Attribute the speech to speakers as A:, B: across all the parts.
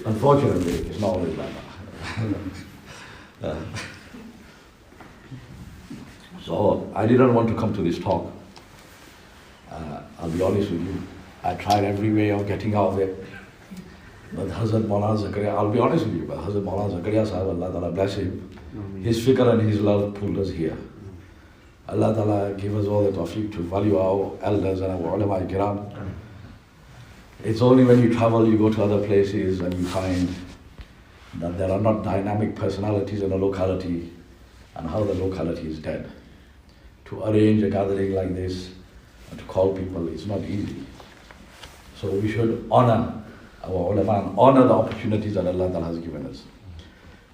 A: Unfortunately, it's not always like that. So I didn't want to come to this talk. I'll be honest with you. I tried every way of getting out of it. But Hazrat Maulana Zakaria, I'll be honest with you, but Hazrat Maulana Zakaria Sahib, Allah Ta'ala bless him, his fikr and his love pulled us here. Allah Ta'ala give us all the tawfiq to value our elders and our ulama kiram. It's only when you travel, you go to other places and you find that there are not dynamic personalities in a locality and how the locality is dead. To arrange a gathering like this and to call people, it's not easy. So we should honor our ulama and honor the opportunities that Allah Ta'ala has given us.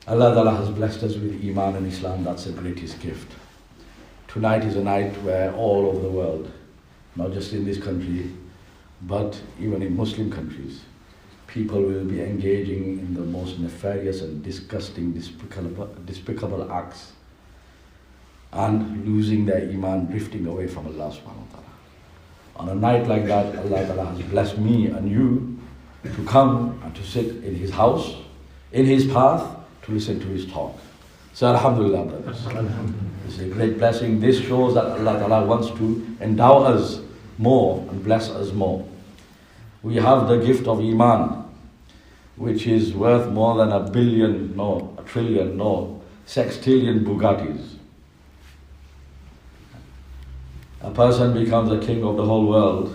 A: Allah Ta'ala has blessed us with Iman and Islam. That's the greatest gift. Tonight is a night where all over the world, not just in this country, but even in Muslim countries, people will be engaging in the most nefarious and disgusting, despicable acts and losing their Iman, drifting away from Allah subhanahu wa ta'ala. On a night like that, Allah Ta'ala has blessed me and you to come and to sit in His house, in His path, to listen to His talk. So Alhamdulillah, brothers. It's a great blessing. This shows that Allah Ta'ala wants to endow us more and bless us more. We have the gift of Iman, which is worth more than a trillion, sextillion Bugattis. A person becomes a king of the whole world,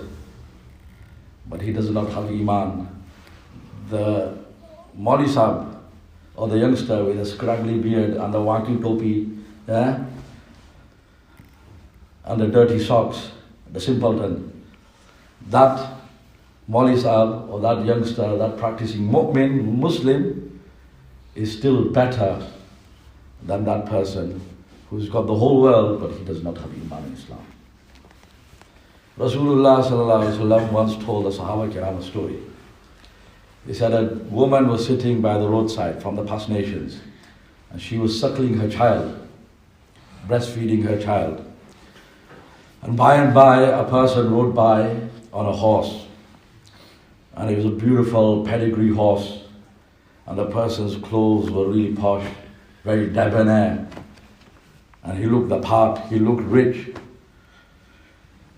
A: but he does not have Iman. The Mauli Sahib, or the youngster with a scraggly beard and the waki topi, and the dirty socks, the simpleton, that Mauli Sahib or that youngster, that practicing mu'min, Muslim, is still better than that person who's got the whole world but he does not have Iman in Islam. Rasulullah sallallahu alaihi wasallam once told the Sahaba Kiram a story. He said a woman was sitting by the roadside from the past nations and she was suckling her child, breastfeeding her child. And by a person rode by on a horse. And it was a beautiful pedigree horse. And the person's clothes were really posh, very debonair. And he looked the part, he looked rich.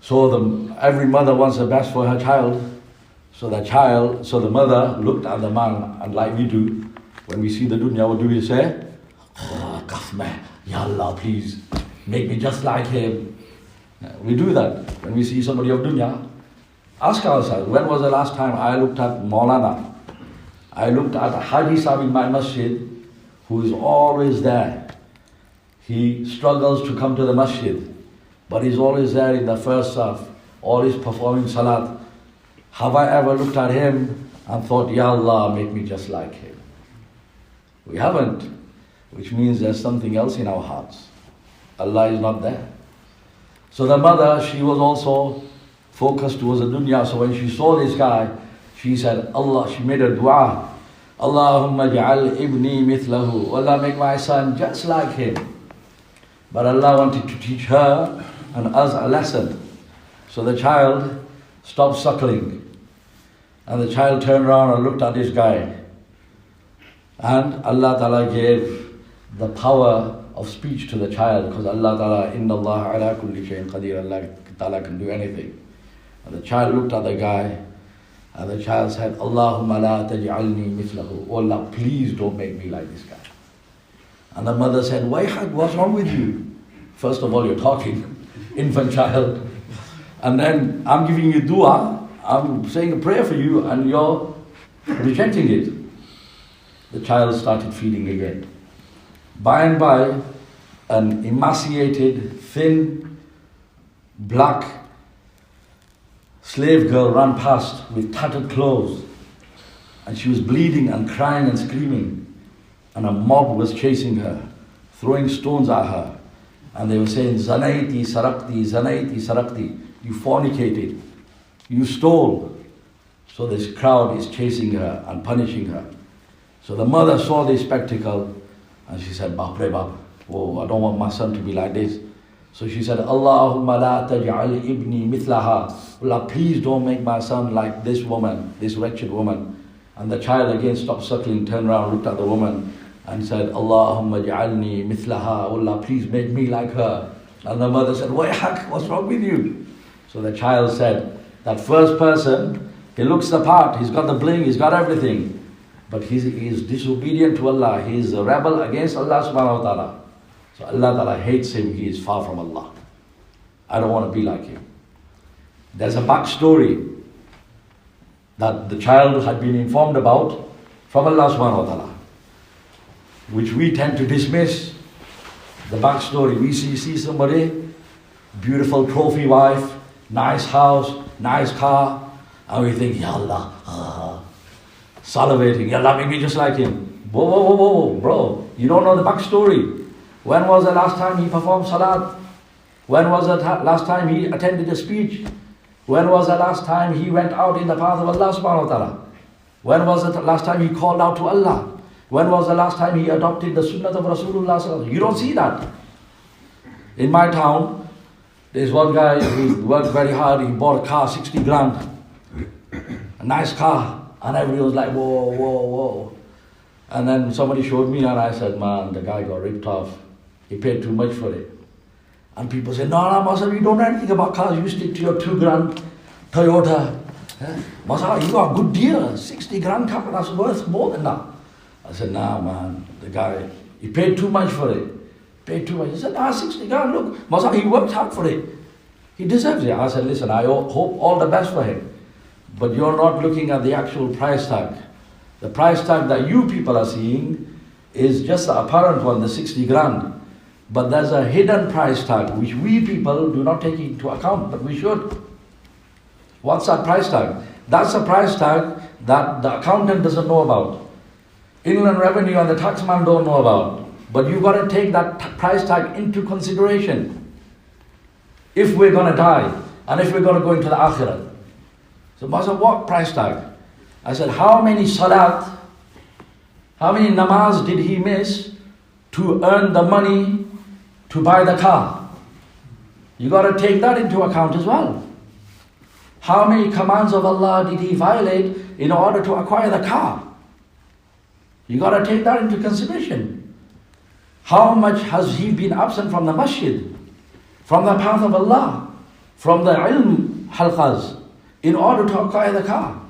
A: So every mother wants the best for her child. So the mother looked at the man, and like we do, when we see the dunya, what do we say? Oh, Ya Allah, please, make me just like him. We do that when we see somebody of dunya. Ask ourselves, when was the last time I looked at Maulana? I looked at Haji Sahib in my masjid, who is always there. He struggles to come to the masjid, but he's always there in the first saf, always performing salat. Have I ever looked at him and thought, Ya Allah, make me just like him? We haven't, which means there's something else in our hearts. Allah is not there. So the mother, she was also focused towards the dunya. So when she saw this guy, she said, she made a dua. Allahumma ja'al ibni mithlahu. Allah, make my son just like him. But Allah wanted to teach her and us a lesson. So the child stopped suckling. And the child turned around and looked at this guy. And Allah Ta'ala gave the power of speech to the child, because Allah Ta'ala, Inna Allah ala kulli shayin qadir, Allah Ta'ala can do anything. And the child looked at the guy, and the child said, Allahumma la taj'alni mithlahu. Oh Allah, please don't make me like this guy. And the mother said, what's wrong with you? First of all, you're talking, infant child. And then I'm giving you dua, I'm saying a prayer for you, and you're rejecting it. The child started feeding again. By and by, an emaciated, thin, black slave girl ran past with tattered clothes, and she was bleeding and crying and screaming, and a mob was chasing her, throwing stones at her, and they were saying, Zanaiti sarakti, you fornicated, you stole. So this crowd is chasing her and punishing her. So the mother saw this spectacle and she said, Bapre Bap, oh, I don't want my son to be like this. So she said, Allahumma la taj'al ibni mithlaha. Allah, please don't make my son like this woman, this wretched woman. And the child again stopped suckling, turned around, looked at the woman and said, Allahumma ja'alni mithlaha, Allah, please make me like her. And the mother said, Wayhak, what's wrong with you? So the child said, that first person, he looks the part, he's got the bling, he's got everything. But he is disobedient to Allah, he is a rebel against Allah subhanahu wa ta'ala. So Allah ta'ala hates him, he is far from Allah. I don't want to be like him. There's a backstory that the child had been informed about from Allah subhanahu wa ta'ala, which we tend to dismiss. The backstory, we see somebody, beautiful trophy wife, nice house, nice car, and we think, Ya Allah, salivating, Ya Allah, make me just like him. Whoa, bro, you don't know the backstory. When was the last time he performed salat? When was the last time he attended a speech? When was the last time he went out in the path of Allah subhanahu wa ta'ala? When was the last time he called out to Allah? When was the last time he adopted the sunnah of Rasulullah sallallahu alaihi wasallam? You don't see that. In my town, there's one guy who worked very hard, he bought a car, 60 grand. A nice car. And everyone was like, whoa. And then somebody showed me and I said, man, the guy got ripped off. He paid too much for it. And people said, no, Masa, you don't know anything about cars. You stick to your 2 grand Toyota. Masa, you got a good deal. 60 grand car, that's worth more than that. I said, nah, man, the guy, he paid too much for it. Paid too much. He said, 60 grand, look, Masa, he worked hard for it. He deserves it. I said, listen, I hope all the best for him. But you're not looking at the actual price tag. The price tag that you people are seeing is just the apparent one, the 60 grand. But there's a hidden price tag, which we people do not take into account, but we should. What's that price tag? That's a price tag that the accountant doesn't know about. Inland Revenue and the taxman don't know about. But you've got to take that price tag into consideration. If we're going to die, and if we're going to go into the Akhirat. So Master, what price tag? I said, how many salat, how many namaz did he miss to earn the money to buy the car? You got to take that into account as well. How many commands of Allah did he violate in order to acquire the car? You got to take that into consideration. How much has he been absent from the masjid, from the path of Allah, from the ilm halqas, in order to acquire the car?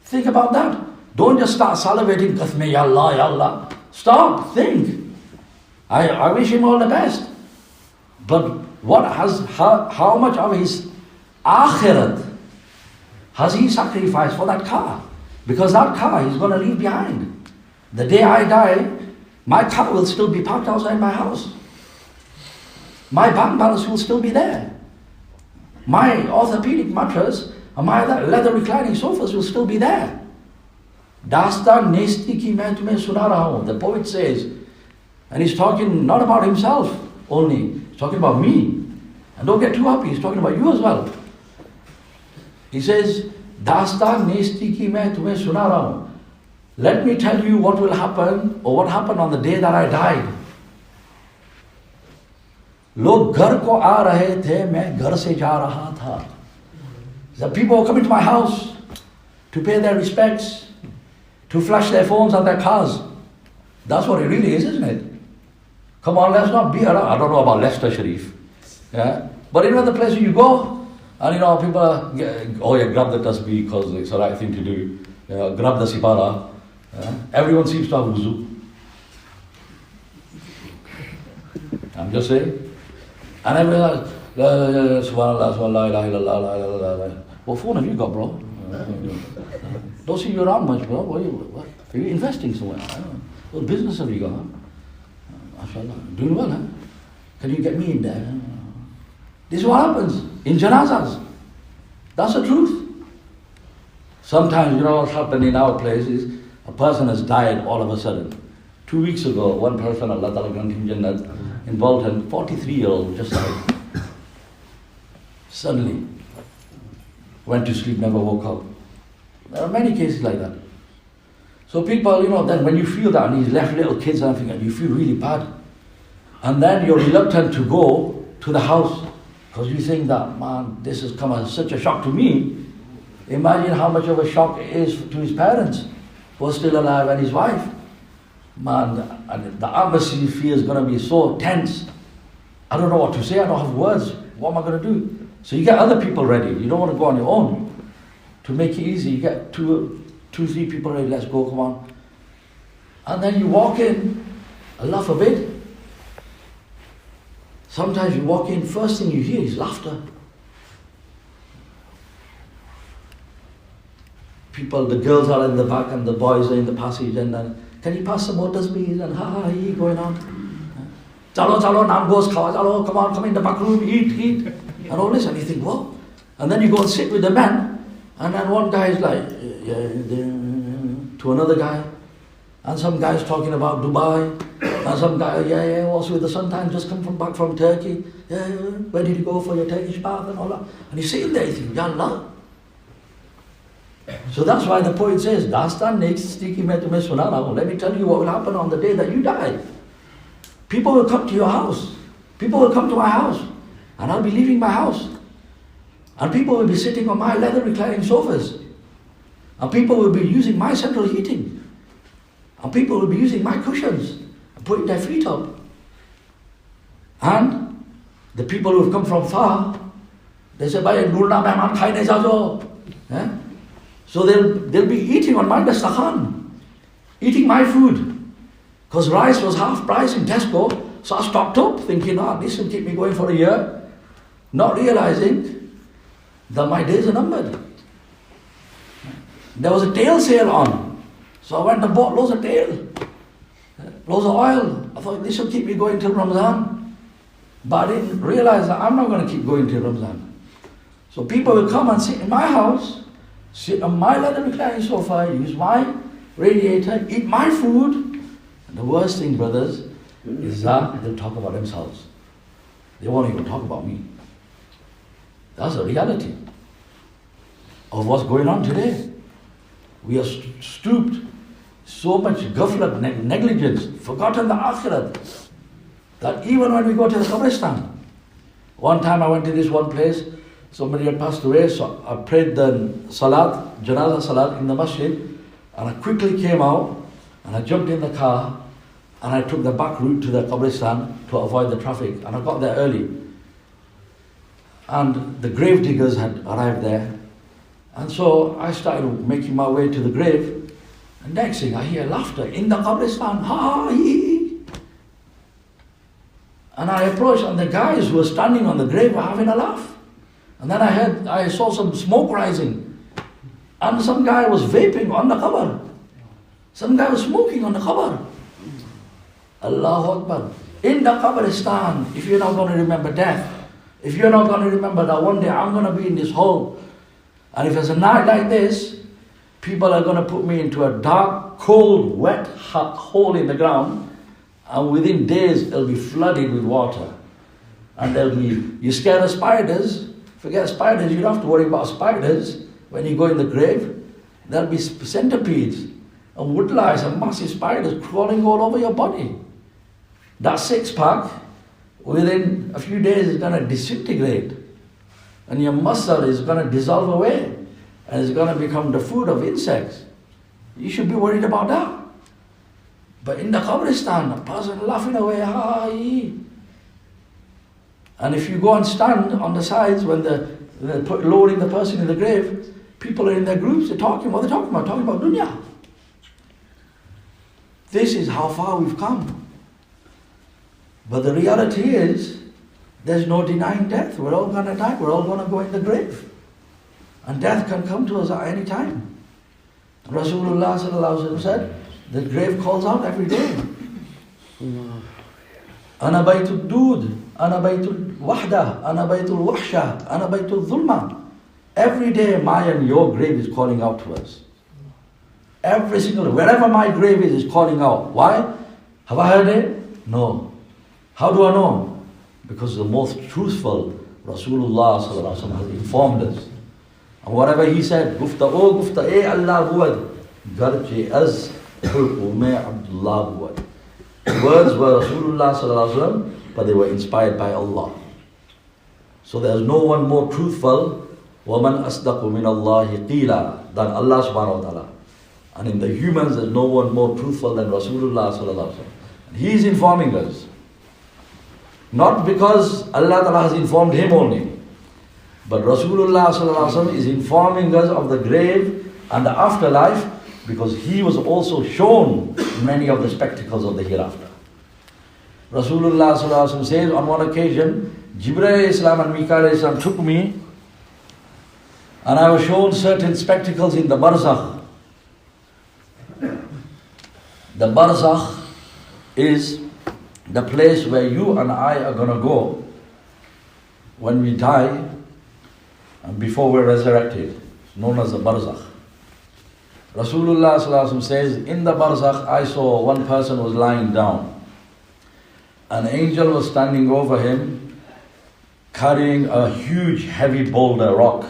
A: Think about that. Don't just start salivating, Kathme, Ya Allah, Ya Allah. Stop, think. I wish him all the best. But how much of his akhirat has he sacrificed for that car? Because that car he's going to leave behind. The day I die, my car will still be parked outside my house. My bank balance will still be there. My orthopedic mattress and my leather reclining sofas will still be there. Dastan nesti ki main tumhe suna raha hu. The poet says, and he's talking not about himself only, he's talking about me. And don't get too happy, he's talking about you as well. He says, Dastan nesti ki main tumhe suna raha hu. Let me tell you what will happen, or what happened on the day that I died. Log ghar ko aa rahe the, main ghar se ja raha tha. The people were coming to my house to pay their respects, to flash their phones and their cars. That's what it really is, isn't it? Come on, let's not be around. I don't know about Leicester Sharif. Yeah? But in other places you go, and people are, grab the tasbih because it's the right thing to do. Grab the sipara. Everyone seems to have wuzu. I'm just saying. And everyone, subhanallah, subhanallah, ilaha illallah, la ilaha illallah. What phone have you got, bro? Don't see you around much, bro. What? Are you investing somewhere? What business have you got? MashaAllah. Doing well, huh? Can you get me in there? This is what happens in janazas. That's the truth. Sometimes, what's happened in our place is a person has died all of a sudden. 2 weeks ago, one person, Allah Ta'ala grant him Jannat, in Bolton, 43-year-old, just died. Suddenly, went to sleep, never woke up. There are many cases like that. So people, then when you feel that, and he's left little kids and everything, and you feel really bad. And then you're reluctant to go to the house, because you think that, man, this has come as such a shock to me. Imagine how much of a shock it is to his parents. was still alive and his wife. Man, and the atmosphere is going to be so tense. I don't know what to say, I don't have words. What am I going to do? So you get other people ready. You don't want to go on your own. To make it easy, you get two, three people ready. Let's go, come on. And then you walk in, Allah forbid. Sometimes you walk in, first thing you hear is laughter. People, the girls are in the back and the boys are in the passage, and then, can you pass some more tasbeehs and ha he going on. Chalo, chalo, nam goes, chalo, come in the back room, eat. And all this, and you think, whoa. And then you go and sit with the men, and then one guy is like, to another guy, and some guy's talking about Dubai, and some guy, was with the Sultan, just come back from Turkey, where did you go for your Turkish bath and all that. And you sit there, you think, Ya Allah. So that's why the poet says, Dastan next sticky metume sunana. Let me tell you what will happen on the day that you die. People will come to your house. People will come to my house. And I'll be leaving my house. And people will be sitting on my leather reclining sofas. And people will be using my central heating. And people will be using my cushions and putting their feet up. And the people who have come from far, they say, Bhai, Nurna mehman khaine jajo. So they'll be eating on my dastakhan, eating my food. Because rice was half price in Tesco, so I stocked up, thinking, this will keep me going for a year. Not realizing that my days are numbered. There was a tail sale on, so I went and bought loads of tail, loads of oil. I thought this will keep me going till Ramadan. But I didn't realize that I'm not going to keep going till Ramadan. So people will come and sit in my house, sit on my leather reclining sofa, use my radiator, eat my food. And the worst thing, brothers, is that they'll talk about themselves. They won't even talk about me. That's the reality of what's going on today. We are stooped, so much ghaflat, negligence, forgotten the akhirat, that even when we go to the Qabristan. One time I went to this one place, somebody had passed away, so I prayed the salat, janaza salat in the masjid, and I quickly came out, and I jumped in the car, and I took the back route to the Qabristan to avoid the traffic, and I got there early. And the grave diggers had arrived there, and so I started making my way to the grave, and next thing I hear laughter in the Qabristan, ha hee. And I approached, and the guys who were standing on the grave were having a laugh. And then I saw some smoke rising, and some guy was vaping on the qabr. Some guy was smoking on the qabr. Allahu Akbar. In the Qabristan, if you're not going to remember death, if you're not going to remember that one day I'm going to be in this hole, and if it's a night like this, people are going to put me into a dark, cold, wet hole in the ground, and within days it'll be flooded with water. And you're scared of spiders, forget spiders, you don't have to worry about spiders when you go in the grave. There'll be centipedes and woodlice and massive spiders crawling all over your body. That six-pack, within a few days, is going to disintegrate. And your muscle is going to dissolve away. And it's going to become the food of insects. You should be worried about that. But in the Qabristan, a person laughing away, ha he. And if you go and stand on the sides when they're lowering the person in the grave, people are in their groups, they're talking. What are they talking about? Talking about dunya. This is how far we've come. But the reality is, there's no denying death. We're all going to die. We're all going to go in the grave. And death can come to us at any time. Rasulullah sallallahu alaihi wasallam said, the grave calls out every day. Ana baytul dud, ana baytul wahda, ana baytul wahsha, ana baytul dhulma. Every day my and your grave is calling out to us. Every single day, wherever my grave is calling out. Why? Have I heard it? No. How do I know? Because the most truthful Rasulullah sallallahu alaihi wasallam has informed us. And whatever he said, gufta Allah buad, garche az hukume Abdullah buad. Words were Rasulullah sallallahu alaihi wasallam, but they were inspired by Allah. So there's no one more truthful, وَمَنْ أَصْدَقُ مِنَ اللَّهِ قِيلًا, than Allah subhanahu wa ta'ala. And in the humans, there's no one more truthful than Rasulullah sallallahu alaihi wasallam. He is informing us. Not because Allah Ta'ala has informed him only, but Rasulullah sallallahu alaihi wasallam is informing us of the grave and the afterlife, because he was also shown many of the spectacles of the hereafter. Rasulullah sallallahu alaihi wasallam says, on one occasion, Jibreel Islam and Mikael Islam took me, and I was shown certain spectacles in the barzakh. The barzakh is the place where you and I are going to go when we die and before we're resurrected, known as the barzakh. Rasulullah sallallahu alaihi wasallam says, in the barzakh I saw one person was lying down. An angel was standing over him, carrying a huge heavy boulder rock.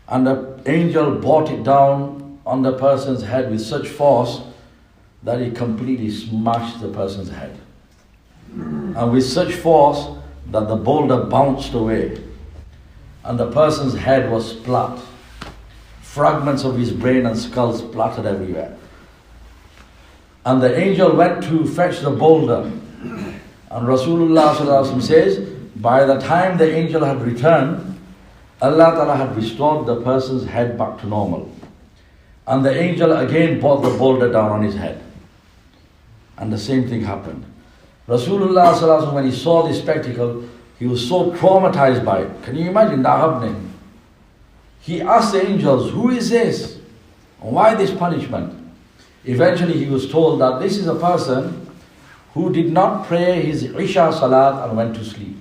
A: And the angel brought it down on the person's head with such force that it completely smashed the person's head. And with such force that the boulder bounced away. And the person's head was splat. Fragments of his brain and skull splattered everywhere. And the angel went to fetch the boulder. And Rasulullah sallallahu alaihi wasallam says, by the time the angel had returned, Allah Ta'ala had restored the person's head back to normal. And the angel again brought the boulder down on his head. And the same thing happened. Rasulullah sallallahu alaihi wasallam, when he saw this spectacle, he was so traumatized by it. Can you imagine that happening? He asked the angels, who is this? Why this punishment? Eventually he was told that this is a person who did not pray his Isha Salat and went to sleep.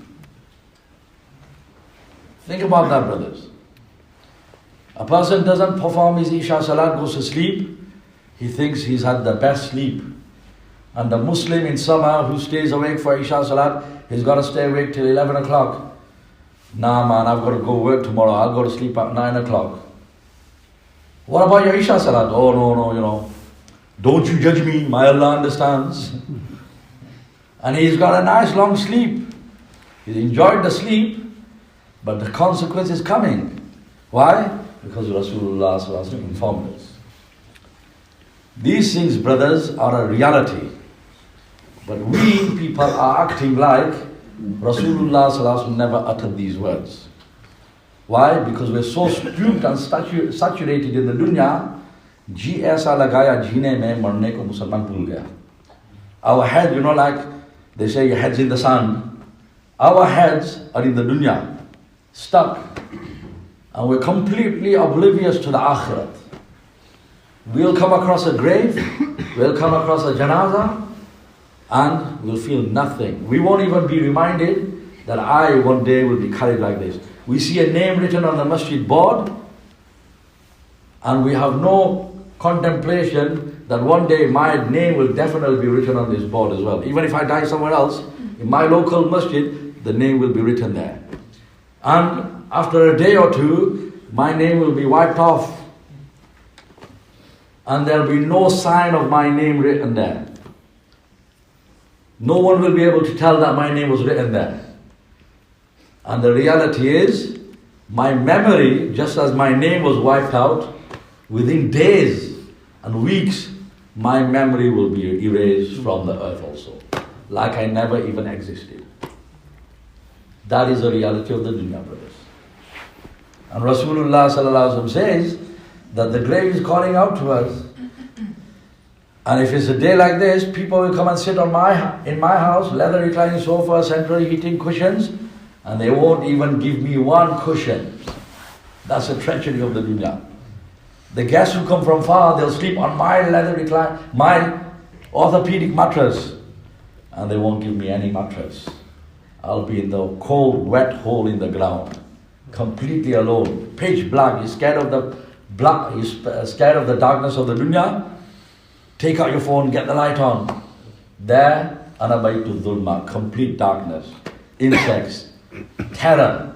A: Think about that, brothers. A person doesn't perform his Isha Salat, goes to sleep, he thinks he's had the best sleep. And the Muslim in summer who stays awake for Isha Salat, he's got to stay awake till 11 o'clock. Nah man, I've got to go work tomorrow, I'll go to sleep at 9 o'clock. What about your Isha Salat? Oh no, don't you judge me, my Allah understands. And he's got a nice long sleep. He's enjoyed the sleep, but the consequence is coming. Why? Because Rasulullah sallallahu alaihi wasallam informed us. These things, brothers, are a reality. But we people are acting like Rasulullah sallallahu alaihi wasallam never uttered these words. Why? Because we're so stupid and saturated in the dunya. Ji aisa lagaya jeene mein marne ko Musalman bhul gaya. Our head, like they say your head's in the sun. Our heads are in the dunya, stuck. And we're completely oblivious to the akhirat. We'll come across a grave, we'll come across a janaza, and we'll feel nothing. We won't even be reminded that I one day will be carried like this. We see a name written on the masjid board, and we have no contemplation that one day my name will definitely be written on this board as well. Even if I die somewhere else, in my local masjid, the name will be written there. And after a day or two, my name will be wiped off. And there'll be no sign of my name written there. No one will be able to tell that my name was written there. And the reality is, my memory, just as my name was wiped out, within days and weeks, my memory will be erased from the earth also. Like I never even existed. That is the reality of the dunya, brothers. And Rasulullah sallallahu alaihi wasallam says that the grave is calling out to us. And if it's a day like this, people will come and sit in my house, leather reclining sofa, central heating cushions, and they won't even give me one cushion. That's a treachery of the dunya. The guests who come from far, they'll sleep on my leather recline, my orthopedic mattress, and they won't give me any mattress. I'll be in the cold, wet hole in the ground, completely alone, pitch black. You're scared of the black, you're scared of the darkness of the dunya. Take out your phone, get the light on. There, anabaytu dhulma, complete darkness, insects, terror.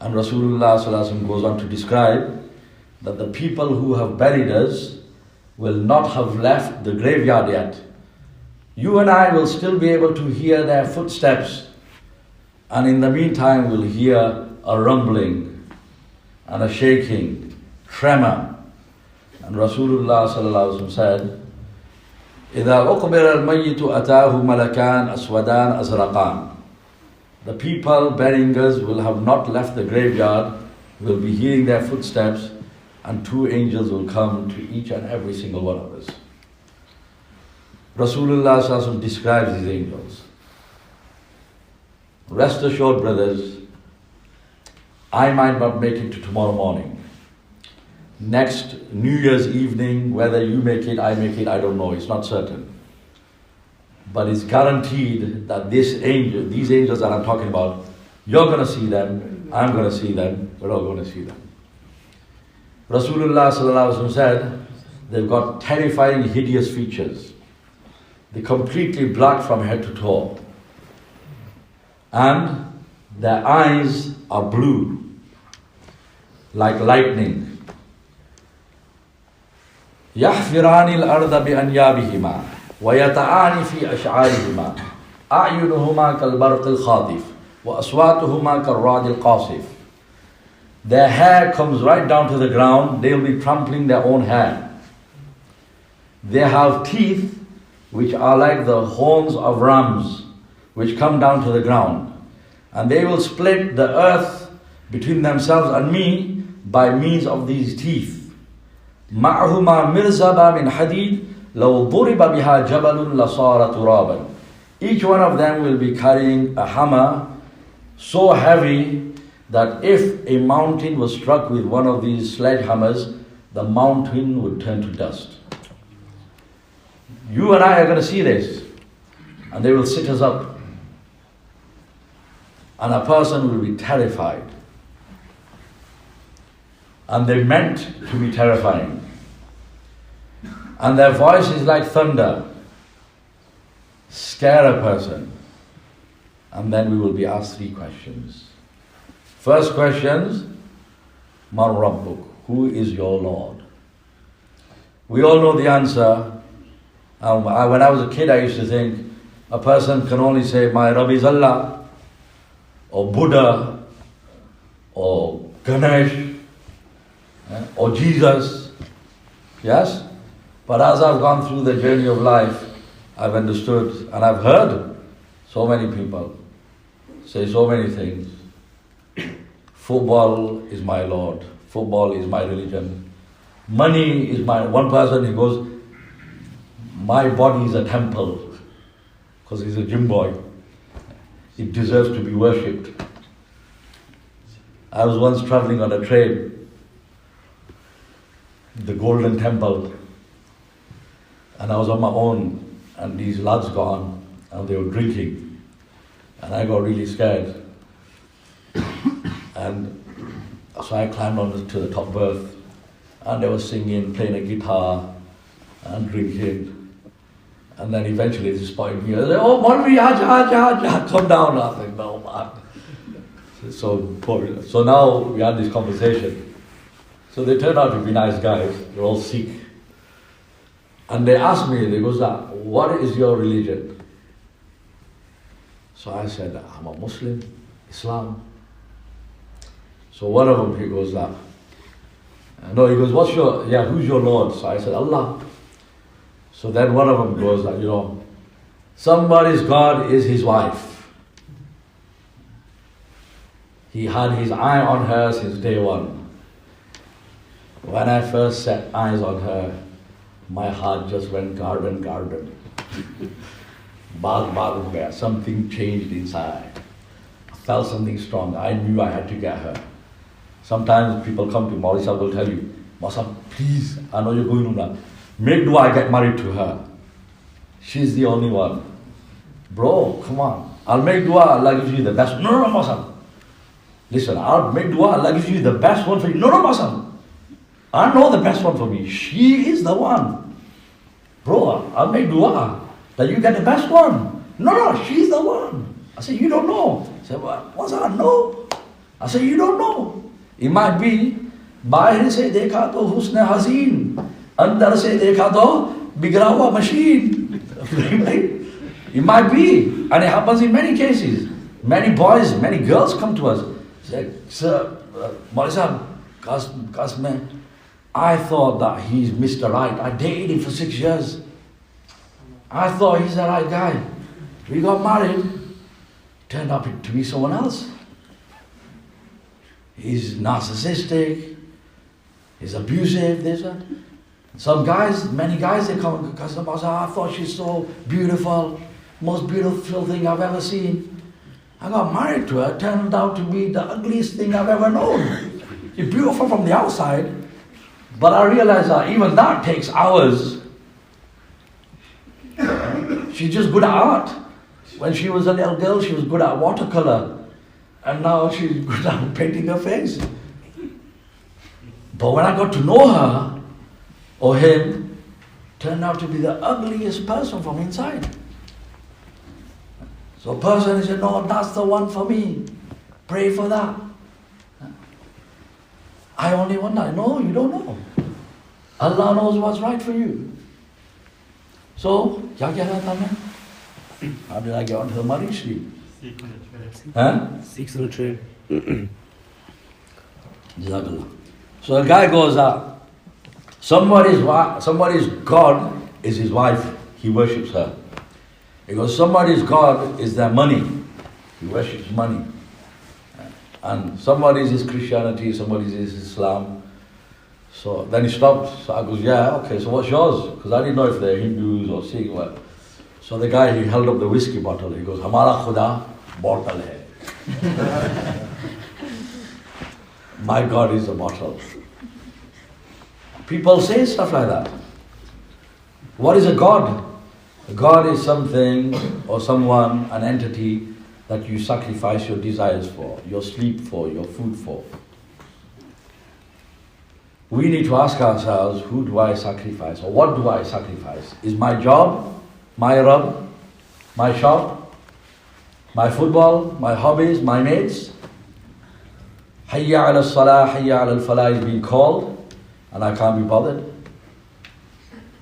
A: And Rasulullah sallallahu alaihi wasallam goes on to describe that the people who have buried us will not have left the graveyard yet. You and I will still be able to hear their footsteps, and in the meantime we'll hear a rumbling and a shaking, tremor. And Rasulullah sallallahu alaihi wasallam said, إِذَا أُقْبِرَ الْمَيِّتُ أَتَاهُ مَلَكَانْ أَسْوَدَانْ أَزْرَقَانْ. The people burying us will have not left the graveyard, will be hearing their footsteps, and two angels will come to each and every single one of us. Rasulullah sallallahu alaihi wasallam describes these angels. Rest assured, brothers, I might not make it to tomorrow morning. Next New Year's evening, whether you make it, I make it, I don't know, it's not certain. But it's guaranteed that these angels that I'm talking about, you're going to see them, I'm going to see them, we're all going to see them. Rasulullah sallallahu alaihi wasallam said, they've got terrifying, hideous features. They're completely black from head to toe. And their eyes are blue, like lightning. يحفران الأرض بأنيابهما ويتعان في أشعارهما أعينهما كالبرق الخاطف وأصواتهما كالرعد القاصف. Their hair comes right down to the ground. They'll be trampling their own hair. They have teeth which are like the horns of rams, which come down to the ground. And they will split the earth between themselves and me by means of these teeth. مَعْهُمَا مِرْزَبًا مِنْ حَدِيدٍ لَوْ ضُرِبَ بِهَا جَبَلٌ لَصَارَ تُرَابًا. Each one of them will be carrying a hammer so heavy that if a mountain was struck with one of these sledgehammers, the mountain would turn to dust. You and I are going to see this, and they will sit us up. And a person will be terrified. And they're meant to be terrifying. And their voice is like thunder. Scare a person. And then we will be asked 3 questions. First question, Man Rabbuk, who is your Lord? We all know the answer. When I was a kid, I used to think a person can only say, my Rabb is Allah, or Buddha, or Ganesh, or Jesus. Yes? But as I've gone through the journey of life, I've understood and I've heard so many people say so many things. Football is my Lord. Football is my religion. Money is my... One person, he goes, my body is a temple, because he's a gym boy. It deserves to be worshipped. I was once traveling on a train, the Golden Temple, and I was on my own, and these lads got on, and they were drinking, and I got really scared. And so I climbed on to the top berth, and they were singing, playing a guitar, and drinking. And then eventually they spotted me. I said, oh, Maulvi, come down. I think, no, man. So now we had this conversation. So they turned out to be nice guys. They're all Sikh. And they asked me, they goes, what is your religion? So I said, I'm a Muslim, Islam. So one of them, he goes, no, he goes, who's your Lord? So I said, Allah. So then one of them goes, somebody's God is his wife. He had his eye on her since day one. When I first set eyes on her, my heart just went garden. Baag, something changed inside. I felt something strong. I knew I had to get her. Sometimes people come to Maulvi Sahib, will tell you, Maulvi, please, I know you're going to now. Make dua I get married to her. She's the only one. Bro, come on. I'll make dua, Allah gives you the best. No, Maulvi. Listen, I'll make dua, Allah gives you the best one for you. No, Maulvi. I know the best one for me. She is the one. Bro, I'll make dua that you get the best one. No, she's the one. I said, you don't know. I said, what's that? No. I said, you don't know. It might be, बाहर से देखा तो हुस्न हसीन, अंदर से देखा तो बिगड़ा हुआ machine. It might be, and it happens in many cases. Many boys, many girls come to us. Say, sir, Maulvi Sahib, काश मैं I thought that he's Mr. Right. I dated him for 6 years. I thought he's the right guy. We got married. Turned out to be someone else. He's narcissistic. He's abusive. This and some guys, many guys, they come and cuss about. I thought she's so beautiful, most beautiful thing I've ever seen. I got married to her. Turned out to be the ugliest thing I've ever known. She's beautiful from the outside, but I realized that even that takes hours. She's just good at art. When she was a little girl, she was good at watercolor. And now she's good at painting her face. But when I got to know her, or him, turned out to be the ugliest person from inside. So a person said, no, that's the one for me. Pray for that. I only wonder. No, you don't know. Allah knows what's right for you. So, how did I get onto the money street? Huh?
B: 600 train.
A: Jazakallah. So a guy goes up. Somebody's God is his wife. He worships her. He goes, somebody's God is their money. He worships money. And somebody's is Christianity, somebody's is Islam. So then he stopped. So I goes, yeah, okay, so what's yours? Because I didn't know if they're Hindus or Sikh. What. So the guy, he held up the whiskey bottle. He goes, Hamara Khuda bottle hai. My God is a bottle. People say stuff like that. What is a God? A God is something or someone, an entity that you sacrifice your desires for, your sleep for, your food for. We need to ask ourselves, who do I sacrifice or what do I sacrifice? Is my job, my Rabb, my shop, my football, my hobbies, my mates? Hayya ala salah, hayya ala falah is being called and I can't be bothered.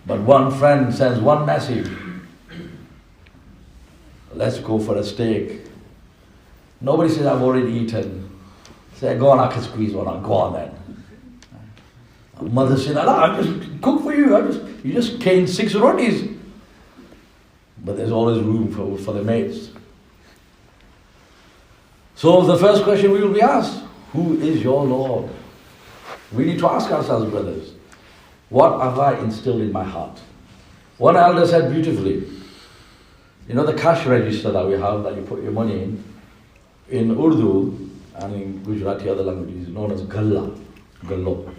A: But one friend sends one message. Let's go for a steak. Nobody says, I've already eaten. Say, go on, I can squeeze one on. Go on then. Mother said, Allah, I just cook for you. You just cane 6 rotis. But there's always room for the mates. So the first question we will be asked, who is your Lord? We need to ask ourselves, brothers, what have I instilled in my heart? One elder said beautifully, you know the cash register that we have that you put your money in Urdu and in Gujarati other languages, known as Galla, Gallo.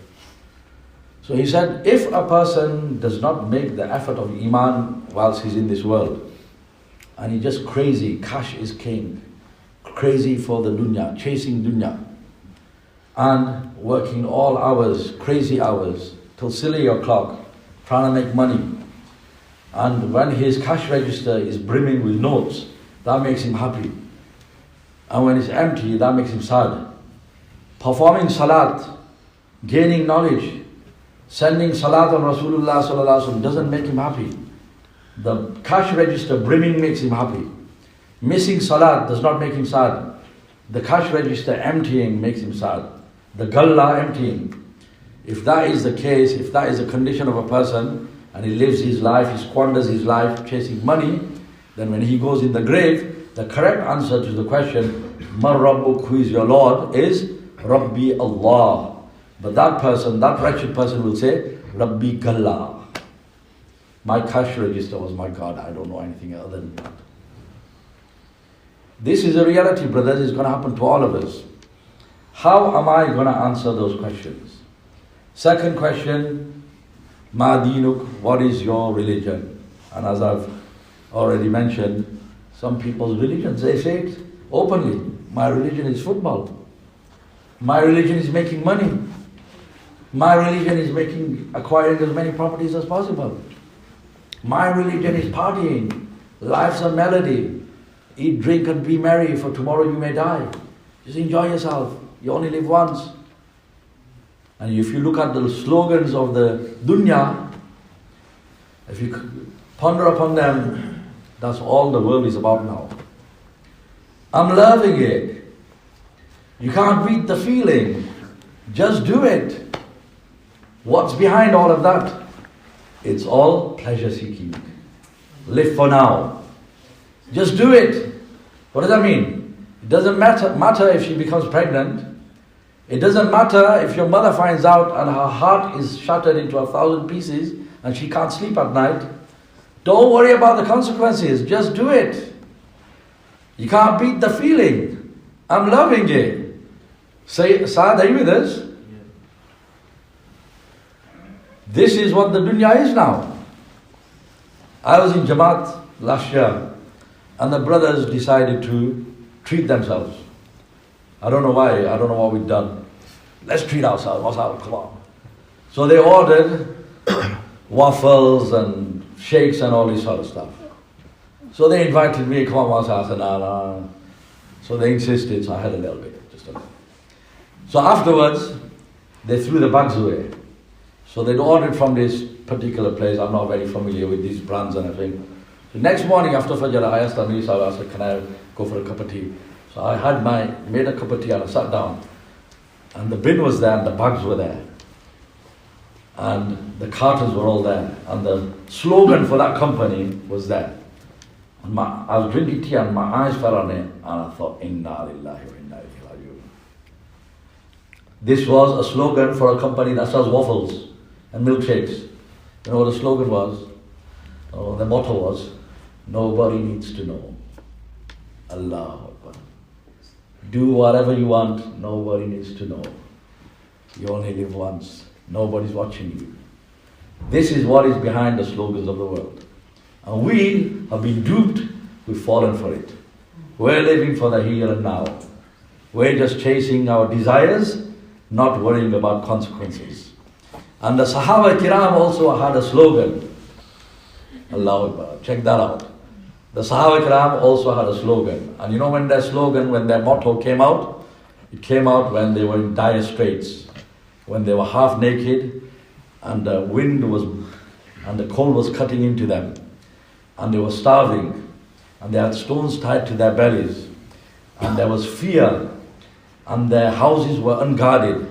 A: So he said, if a person does not make the effort of Iman whilst he's in this world, and he's just crazy, cash is king, crazy for the dunya, chasing dunya, and working all hours, crazy hours, till silly o'clock, trying to make money, and when his cash register is brimming with notes, that makes him happy. And when it's empty, that makes him sad. Performing salat, gaining knowledge, sending salat on Rasulullah sallallahu alaihi wasallam doesn't make him happy. The cash register brimming makes him happy. Missing salat does not make him sad. The cash register emptying makes him sad. The galla emptying. If that is the case, if that is the condition of a person, and he lives his life, he squanders his life chasing money, then when he goes in the grave, the correct answer to the question, Man Rabbuk, who is your Lord, is Rabbi Allah. But that person, that wretched person will say, Rabbi Galla. My cash register was my God, I don't know anything other than that. This is a reality, brothers, it's going to happen to all of us. How am I going to answer those questions? Second question, Ma dinuk, what is your religion? And as I've already mentioned, some people's religions, they say it openly. My religion is football. My religion is making money. My religion is acquiring as many properties as possible. My religion is partying. Life's a melody. Eat, drink and be merry, for tomorrow you may die. Just enjoy yourself. You only live once. And if you look at the slogans of the dunya, if you ponder upon them, that's all the world is about now. I'm loving it. You can't beat the feeling. Just do it. What's behind all of that? It's all pleasure seeking. Live for now. Just do it. What does that mean? It doesn't matter if she becomes pregnant. It doesn't matter if your mother finds out and her heart is shattered into 1,000 pieces and she can't sleep at night. Don't worry about the consequences. Just do it. You can't beat the feeling. I'm loving it. Say, Saad, are you with us? This is what the dunya is now. I was in jamat last year and the brothers decided to treat themselves. I don't know why, I don't know what we've done. Let's treat ourselves, what's our come on. So they ordered waffles and shakes and all this sort of stuff. So they invited me, come on, I said, nah. So they insisted, so I had a little bit, just a little. So afterwards, they threw the bags away. So they'd ordered from this particular place. I'm not very familiar with these brands and everything. The next morning after Fajr, I asked Anisa, I said, can I go for a cup of tea? So I made a cup of tea and I sat down. And the bin was there and the bags were there. And the cartons were all there. And the slogan for that company was there. And I was drinking tea and my eyes fell on it. And I thought, Inna lillahi wa inna ilaihi raji'un. This was a slogan for a company that sells waffles and milkshakes. You know what the slogan was? Oh, the motto was, nobody needs to know. Allah Akbar. Do whatever you want, nobody needs to know. You only live once. Nobody's watching you. This is what is behind the slogans of the world. And we have been duped, we've fallen for it. We're living for the here and now. We're just chasing our desires, not worrying about consequences. And the Sahaba Kiram also had a slogan. Allahu Akbar. Check that out. The Sahaba Kiram also had a slogan. And you know when their slogan, when their motto came out? It came out when they were in dire straits. When they were half naked and the wind was, and the cold was cutting into them. And they were starving. And they had stones tied to their bellies. And there was fear. And their houses were unguarded.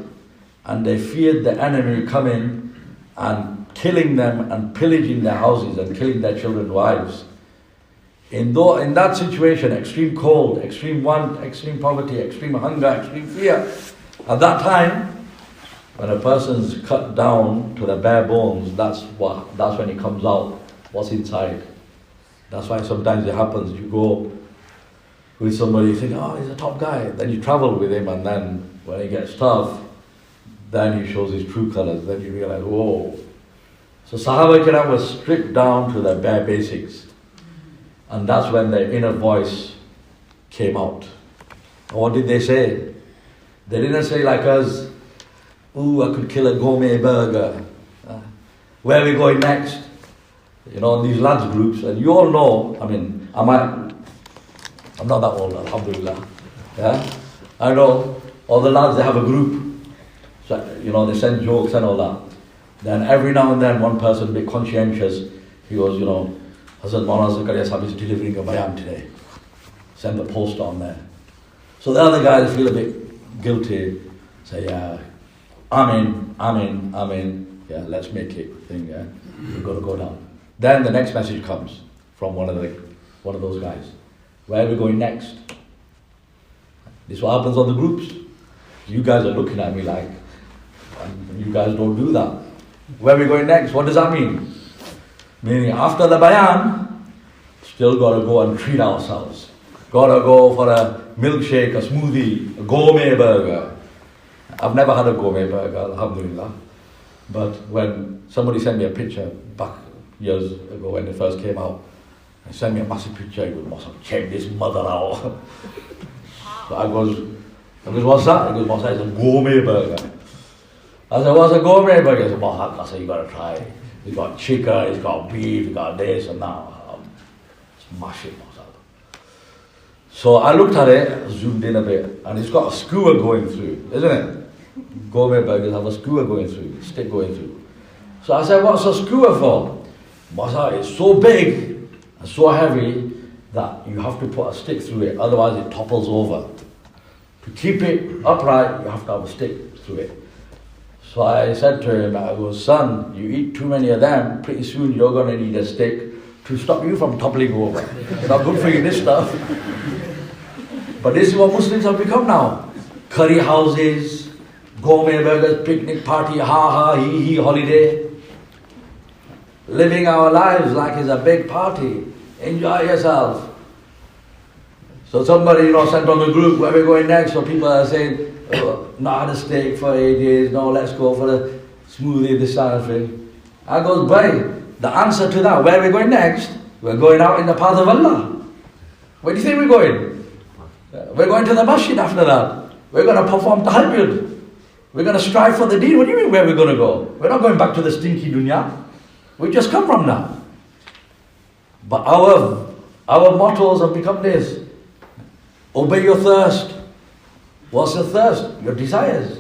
A: And they feared the enemy coming and killing them and pillaging their houses and killing their children and wives. In that situation, extreme cold, extreme want, extreme poverty, extreme hunger, extreme fear, at that time, when a person's cut down to the bare bones, that's when it comes out, what's inside. That's why sometimes it happens, you go with somebody, you think, oh, he's a top guy. Then you travel with him and then when he gets tough, then he shows his true colors. Then you realize, whoa. So Sahaba Kiram was stripped down to the bare basics. And that's when their inner voice came out. And what did they say? They didn't say like us, ooh, I could kill a gourmet burger. Where are we going next? You know, in these lads groups, and you all know, I mean, I'm not that old, alhamdulillah. Yeah? I know, all the lads, they have a group. So, you know, they send jokes and all that. Then every now and then, one person, a bit conscientious, he goes, you know, Hazrat Maulana Zakaria Sahib is delivering a bayan today. Send the post on there. So the other guys feel a bit guilty. Say, yeah, Amen. Yeah, let's make it thing. Yeah, we've got to go down. Then the next message comes from one of those guys. Where are we going next? This is what happens on the groups. You guys are looking at me like, you guys don't do that. Where are we going next? What does that mean? Meaning after the bayan, still got to go and treat ourselves. Got to go for a milkshake, a smoothie, a gourmet burger. I've never had a gourmet burger, alhamdulillah. But when somebody sent me a picture back years ago when they first came out, they sent me a massive picture. He goes, must have checked this mother out. So I goes, what's that? He goes, what's that? It's a gourmet burger. I said, what's a gourmet burger? He said, I said, you got to try it. He's got chicken, he's got beef, he's got this and that. Smash it. So I looked at it, zoomed in a bit, and it's got a skewer going through, isn't it? Gourmet burgers have a skewer going through, stick going through. So I said, what's a skewer for? Masa, it's so big and so heavy that you have to put a stick through it, otherwise it topples over. To keep it upright, you have to have a stick through it. So I said to him, I go, son, you eat too many of them, pretty soon you're going to need a steak to stop you from toppling over. It's not good for you, this stuff. But this is what Muslims have become now. Curry houses, gourmet burgers, picnic party, he, holiday. Living our lives like it's a big party. Enjoy yourself. So somebody, sent on the group, where we're going next, so people are saying, oh, not had a steak for 8 days, no, let's go for a smoothie, this kind of thing. I goes, boy, the answer to that, where we're going next, we're going out in the path of Allah. Where do you think we're going? We're going to the masjid after that. We're going to perform tahajjud. We're going to strive for the deen. What do you mean where we're going to go? We're not going back to the stinky dunya. We just come from now. But our mottos have become this. Obey your thirst. What's the thirst? Your desires.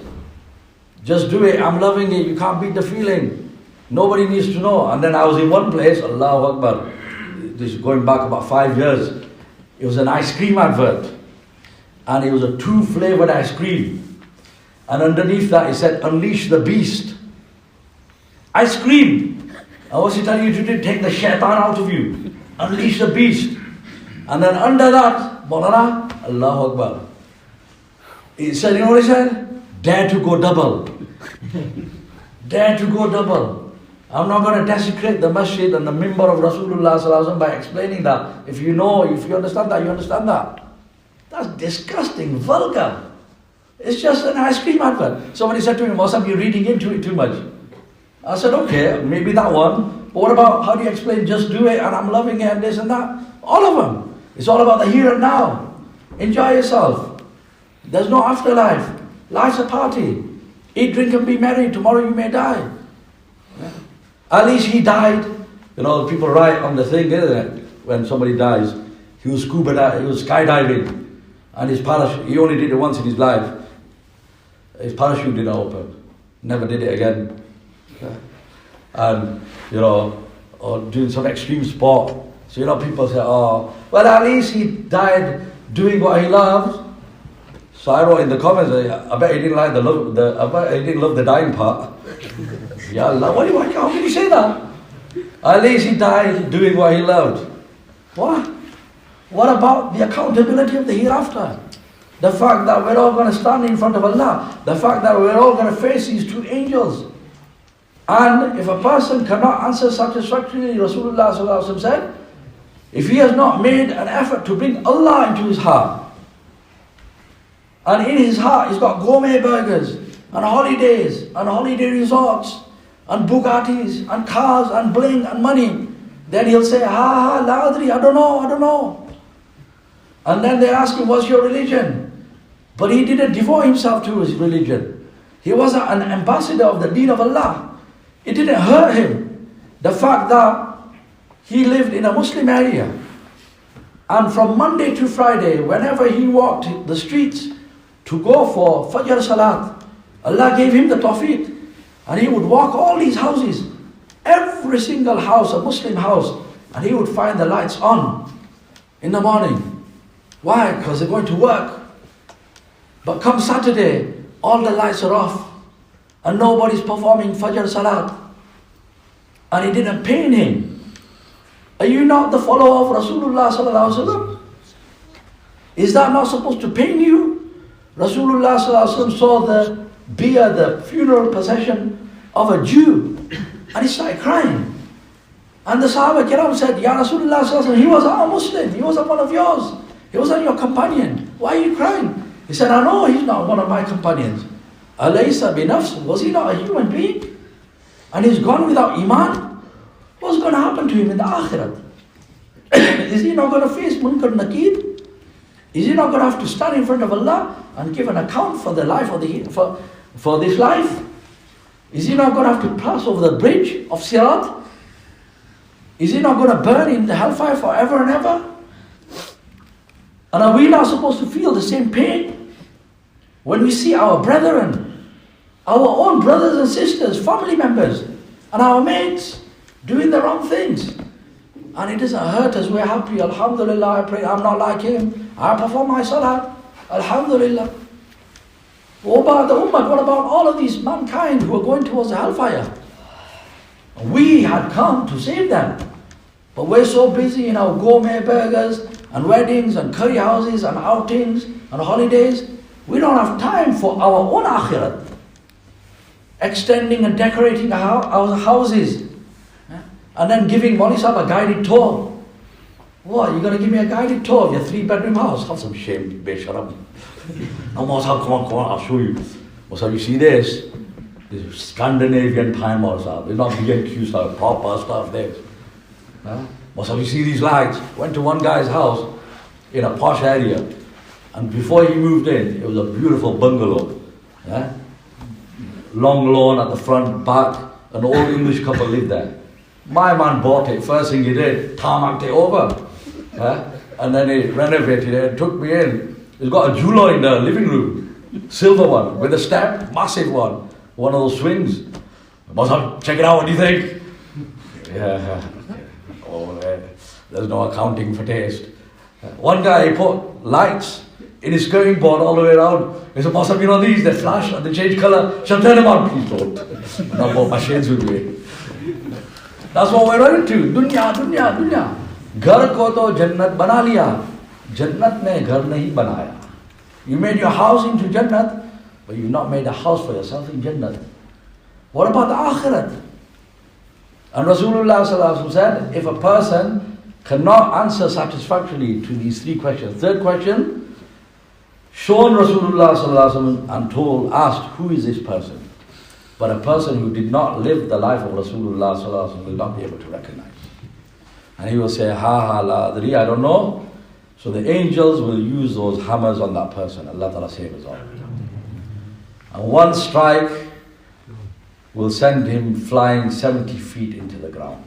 A: Just do it. I'm loving it. You can't beat the feeling. Nobody needs to know. And then I was in one place, Allahu Akbar. This is going back about 5 years. It was an ice cream advert. And it was a 2-flavored ice cream. And underneath that it said, unleash the beast. Ice cream. And what's he telling you to do? Take the shaitan out of you. Unleash the beast. And then under that, Maulana, Allahu Akbar. It said, you know what it said? Dare to go double. Dare to go double. I'm not going to desecrate the masjid and the mimbar of Rasulullah sallallahu alaihi wasallam by explaining that. If you understand that, you understand that. That's disgusting, vulgar. It's just an ice cream advert. Somebody said to me, Mosam, you're reading into it too much. I said, okay, maybe that one. But what about, how do you explain, just do it and I'm loving it and this and that? All of them. It's all about the here and now. Enjoy yourself. There's no afterlife. Life's a party. Eat, drink and be merry. Tomorrow you may die. Yeah. At least he died. People write on the thing, isn't it? When somebody dies, he was skydiving. And his parachute, he only did it once in his life. His parachute didn't open. Never did it again. Yeah. And, or doing some extreme sport. So, people say, oh, well, at least he died doing what he loved. So I wrote in the comments, I bet he didn't like I bet he didn't love the dying part. Ya Allah, how can you say that? At least he died doing what he loved. What? What about the accountability of the hereafter? The fact that we're all going to stand in front of Allah. The fact that we're all going to face these two angels. And if a person cannot answer satisfactorily, Rasulullah sallallahu alaihi wasallam said, if he has not made an effort to bring Allah into his heart, and in his heart he's got gourmet burgers, and holidays, and holiday resorts, and Bugattis, and cars, and bling, and money, then he'll say, la adri, I don't know. And then they ask him, what's your religion? But he didn't devote himself to his religion. He was an ambassador of the deen of Allah. It didn't hurt him, the fact that he lived in a Muslim area. And from Monday to Friday, whenever he walked the streets to go for Fajr Salat, Allah gave him the tawfiq. And he would walk all these houses, every single house, a Muslim house, and he would find the lights on in the morning. Why? Because they're going to work. But come Saturday, all the lights are off, and nobody's performing Fajr Salat. And it didn't pain him. Are you not the follower of Rasulullah sallallahu alaihi wasallam? Is that not supposed to pain you? Rasulullah sallallahu alaihi wasallam saw the funeral procession of a Jew, and he started crying. And the Sahaba Kiram said, Ya Rasulullah sallallahu alaihi wasallam, he was a Muslim, he was one of yours, he wasn't your companion. Why are you crying? He said, I know he's not one of my companions. Alaysa binafs, was he not a human being? And he's gone without iman. What's going to happen to him in the akhirat? Is he not going to face munkar nakir? Is he not going to have to stand in front of Allah and give an account for the life for this life? Is he not going to have to pass over the bridge of Sirat? Is he not going to burn in the hellfire forever and ever? And are we not supposed to feel the same pain when we see our brethren, our own brothers and sisters, family members, and our mates doing the wrong things? And it doesn't hurt us, we're happy, alhamdulillah, I pray, I'm not like him, I perform my salah, alhamdulillah. What about the ummah? What about all of these mankind who are going towards the hellfire? We had come to save them. But we're so busy in our gourmet burgers and weddings and curry houses and outings and holidays. We don't have time for our own akhirat. Extending and decorating our houses. And then giving Mawli Sahib a guided tour. What, you're going to give me a guided tour of your 3-bedroom house? Have some shame, Besharam. No, Mawli Sahib, come on, I'll show you. Mawli Sahib, you see this? This Scandinavian time, Mawli Sahib. It's not B&Q stuff, proper stuff, this. Mawli Sahib, you see these lights? Went to one guy's house in a posh area. And before he moved in, it was a beautiful bungalow. Long lawn at the front, back. An old English couple lived there. My man bought it. First thing he did, tarmacked it over. And then he renovated it and took me in. He's got a jeweler in the living room. Silver one, with a step, massive one. One of those swings. Must check it out, what do you think? Yeah. Oh, there's no accounting for taste. One guy, he put lights in his skirting board all the way around. He said, Must have been on these, they flash and they change colour. Shall turn them on, please don't. And I bought my shades with me. That's what we're running to. Dunya, dunya, dunya. Ghar ko to jannat bana liya. Jannat ne ghar nahi banaya. You made your house into Jannat, but you've not made a house for yourself in Jannat. What about the Akhirat? And Rasulullah sallallahu alaihi wasallam said, if a person cannot answer satisfactorily to these 3 questions. Third question, shown Rasulullah sallallahu alaihi wasallam and asked, who is this person? But a person who did not live the life of Rasulullah sallallahu alaihi wasallam will not be able to recognize. And he will say, la adri, I don't know. So the angels will use those hammers on that person. Allah Ta'ala save us all. And one strike will send him flying 70 feet into the ground.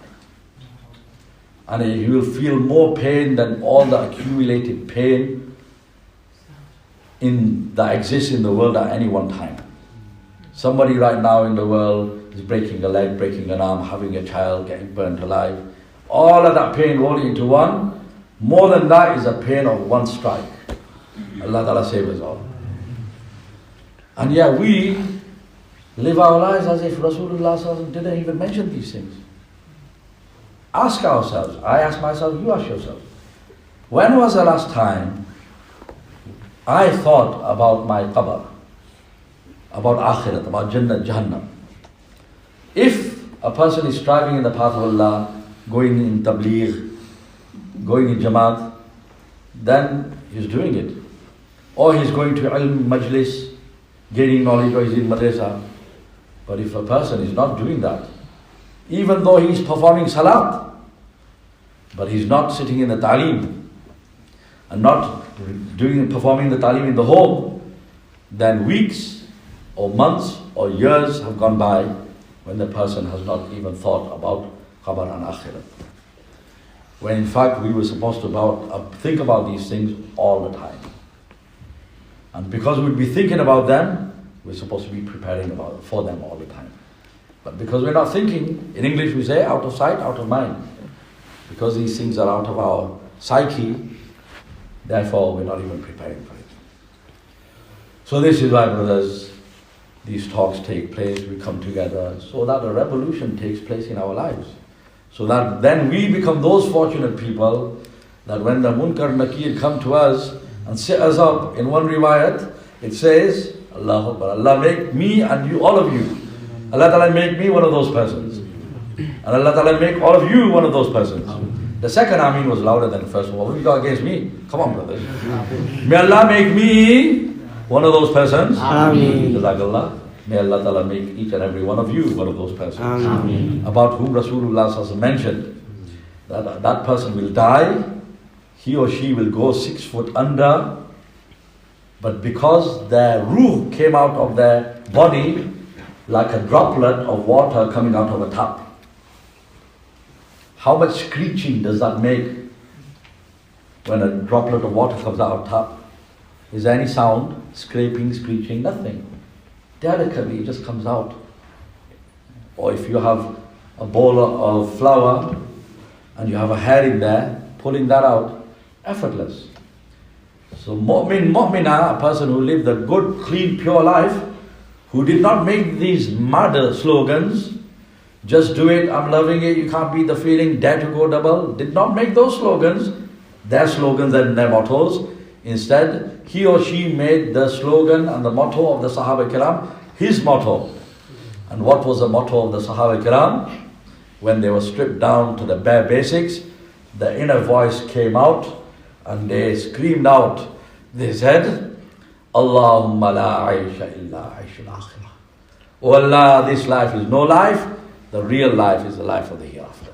A: And he will feel more pain than all the accumulated pain that exists in the world at any one time. Somebody right now in the world is breaking a leg, breaking an arm, having a child, getting burnt alive. All of that pain rolling into one. More than that is the pain of one strike. Allah Ta'ala save us all. And yet we live our lives as if Rasulullah didn't even mention these things. Ask ourselves. I ask myself, you ask yourself. When was the last time I thought about my qabr, about akhirat, about Jannat, Jahannam? If a person is striving in the path of Allah, going in Tablighi, going in jamat, then he's doing it. Or he's going to ilm majlis, gaining knowledge, or he's in madrasa. But if a person is not doing that, even though he's performing salat, but he's not sitting in the ta'lim, and not performing the ta'lim in the home, then weeks or months or years have gone by when the person has not even thought about qabr and akhirat. When in fact we were supposed to think about these things all the time. And because we'd be thinking about them, we're supposed to be preparing for them all the time. But because we're not thinking, in English we say out of sight, out of mind. Because these things are out of our psyche, therefore we're not even preparing for it. So this is why, brothers, these talks take place, we come together, so that a revolution takes place in our lives. So that then we become those fortunate people that when the Munkar Nakir come to us and sit us up in one riwayat, it says, Allah Akbar, Allah make me and you, all of you. Allah Ta'ala make me one of those persons. And Allah Ta'ala make all of you one of those persons. The second Ameen was louder than the first one. What have you got against me? Come on, brothers. May Allah make me one of those persons. Ameen. Jazakallah. May Allah Ta'ala make each and every one of you one of those persons. Ameen. About whom Rasulullah mentioned that person will die, he or she will go 6 foot under, but because their ruh came out of their body like a droplet of water coming out of a tap. How much screeching does that make when a droplet of water comes out of a tap? Is there any sound? Scraping, screeching? Nothing. Delicately it just comes out. Or if you have a bowl of flour and you have a hair in there, pulling that out, effortless. So mu'min, mu'mina, a person who lived a good, clean, pure life, who did not make these mad slogans, just do it, I'm loving it, you can't beat the feeling, dare to go double, did not make those slogans, their slogans and their mottos. Instead, he or she made the slogan and the motto of the Sahaba Kiram his motto. And what was the motto of the Sahaba Kiram? When they were stripped down to the bare basics, the inner voice came out and they screamed out. They said, Allahumma la aisha illa aishul akhirah. Oh Allah, this life is no life, the real life is the life of the hereafter.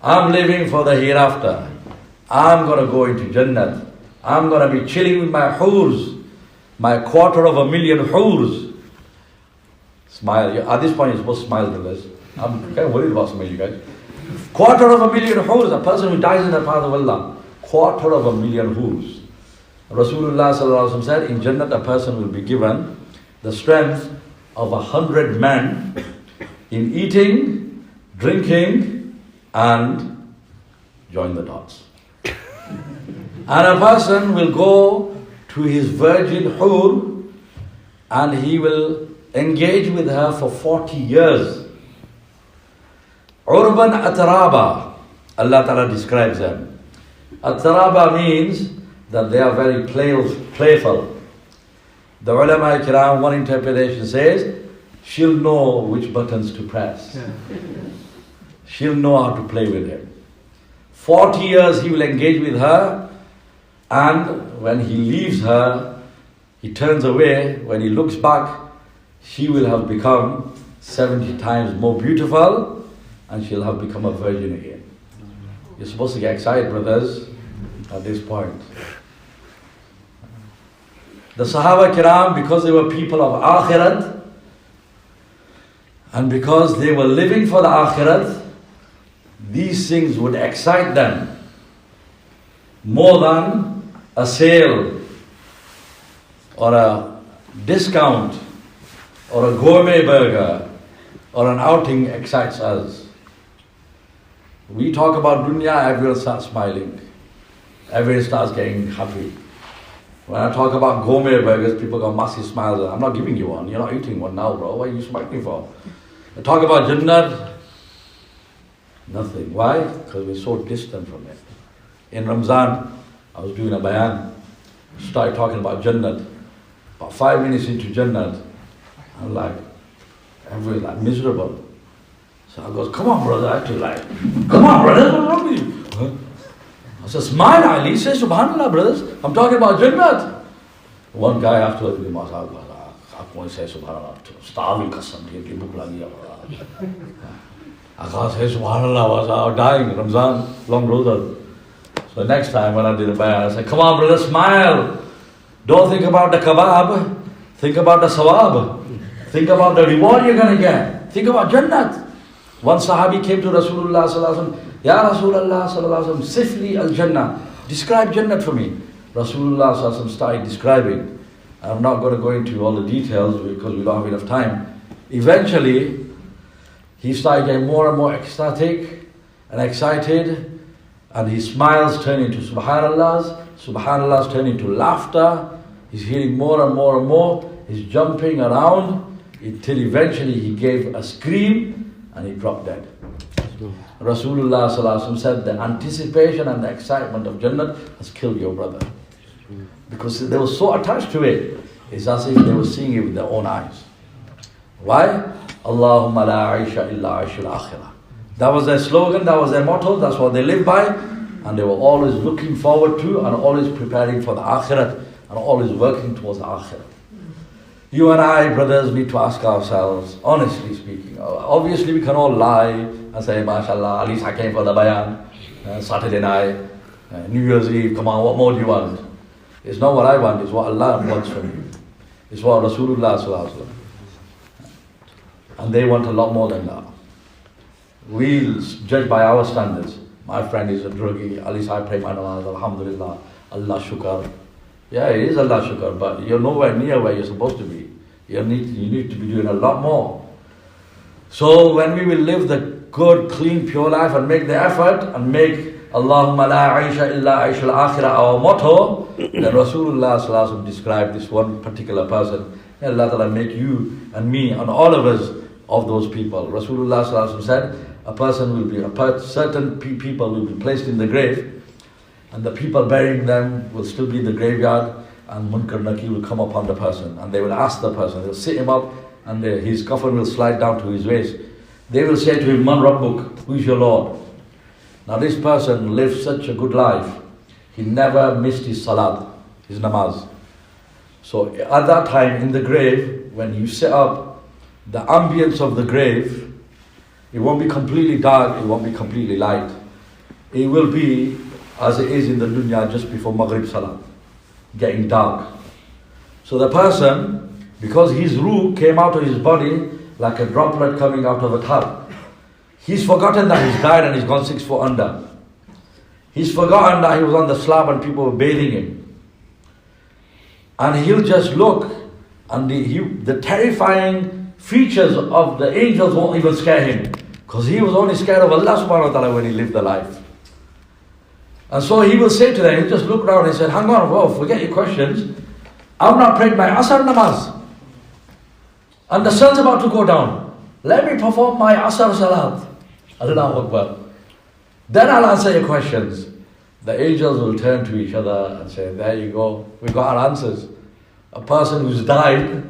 A: I'm living for the hereafter. I'm going to go into Jannat. I'm going to be chilling with my hurs, my 250,000 hurs. Smile. At this point, you're supposed to smile, brothers. I'm kind of worried about some of you guys. 250,000 hurs, a person who dies in the path of Allah. 250,000 hurs. Rasulullah sallallahu alaihi wasallam said, in Jannat, a person will be given the strength of 100 men in eating, drinking, and join the dots. And a person will go to his virgin hur and he will engage with her for 40 years. Urban ataraba, Allah Ta'ala describes them. Ataraba means that they are very playful. The ulama kiram, one interpretation says, she'll know which buttons to press. She'll know how to play with him. 40 years he will engage with her, and when he leaves her, he turns away. When he looks back, she will have become 70 times more beautiful, and she'll have become a virgin again. You're supposed to get excited, brothers, at this point. The Sahaba Kiram, because they were people of Akhirat, and because they were living for the Akhirat, these things would excite them more than a sale or a discount or a gourmet burger or an outing excites us. We talk about dunya, everyone starts smiling. Everyone starts getting happy. When I talk about gourmet burgers, people got massive smiles. I'm not giving you one. You're not eating one now, bro. What are you smiling for? I talk about Jannat, nothing. Why? Because we're so distant from it. In Ramzan, I was doing a bayan. Started talking about Jannat. About 5 minutes into Jannat, I'm like, everyone's like miserable. So I goes, come on, brother. I have to like, come on, brother. What's wrong with you? Huh? I said, smile, Ali. Say subhanallah, brothers. I'm talking about Jannat. One guy afterwards, he was like, I can't say subhanallah. Starving custom. I can't say subhanallah. I was dying. Ramzan, long road. So next time when I did a bayan, I said, come on, brother, smile. Don't think about the kebab. Think about the sawab. Think about the reward you're going to get. Think about Jannat. One Sahabi came to Rasulullah sallallahu alaihi wasallam. Ya Rasulullah sallallahu alaihi wasallam, sifli al-Jannah. Describe Jannat for me. Rasulullah sallallahu alaihi wasallam started describing. I'm not going to go into all the details because we don't have enough time. Eventually, he started getting more and more ecstatic and excited, and his smiles turned into subhanallahs turned into laughter. He's hearing more and more and more. He's jumping around until eventually he gave a scream and he dropped dead. Rasulullah sallallahu alaihi wasallam said, the anticipation and the excitement of Jannat has killed your brother. Because they were so attached to it, it's as if they were seeing it with their own eyes. Why? Allahumma la aisha illa aishul akhirah. That was their slogan, that was their motto, that's what they lived by, and they were always looking forward to and always preparing for the akhirat and always working towards the akhirat. You and I, brothers, need to ask ourselves, honestly speaking, obviously we can all lie and say, mashallah, at least I came for the bayan, Saturday night, New Year's Eve, come on, what more do you want? It's not what I want, it's what Allah wants from you. It's what Rasulullah sallallahu alaihi wasallam. And they want a lot more than that. We'll judge by our standards. My friend is a druggie, at least I pray my namaz, alhamdulillah, Allah shukar. Yeah, it is Allah shukar, but you're nowhere near where you're supposed to be. You need to be doing a lot more. So when we will live the good, clean, pure life and make the effort and make Allahumma la aisha illa aisha al-akhirah our motto, then Rasulullah sallallahu alaihi wasallam described this one particular person. May Allah Ta'ala make you and me and all of us of those people. Rasulullah sallallahu alaihi wasallam said, a person will be, certain people will be placed in the grave, and the people burying them will still be in the graveyard, and Munkar Nakir will come upon the person, and they will ask the person, they'll sit him up, and his coffin will slide down to his waist. They will say to him, Man Rabbuk, who is your Lord? Now this person lived such a good life, he never missed his salat, his namaz. So at that time in the grave, when you sit up, the ambience of the grave, it won't be completely dark, it won't be completely light. It will be as it is in the dunya just before Maghrib Salat, getting dark. So the person, because his ruh came out of his body like a droplet coming out of a tub, he's forgotten that he's died and he's gone 6 foot under. He's forgotten that he was on the slab and people were bathing him. And he'll just look, and the terrifying features of the angels won't even scare him, because he was only scared of Allah subhanahu wa ta'ala when he lived the life. And so he will say to them, he'll just look around and say, hang on, whoa, forget your questions. I've not prayed my Asr namaz. And the sun's about to go down. Let me perform my Asr salat. Allahu Akbar. Then I'll answer your questions. The angels will turn to each other and say, there you go, we got our answers. A person who's died,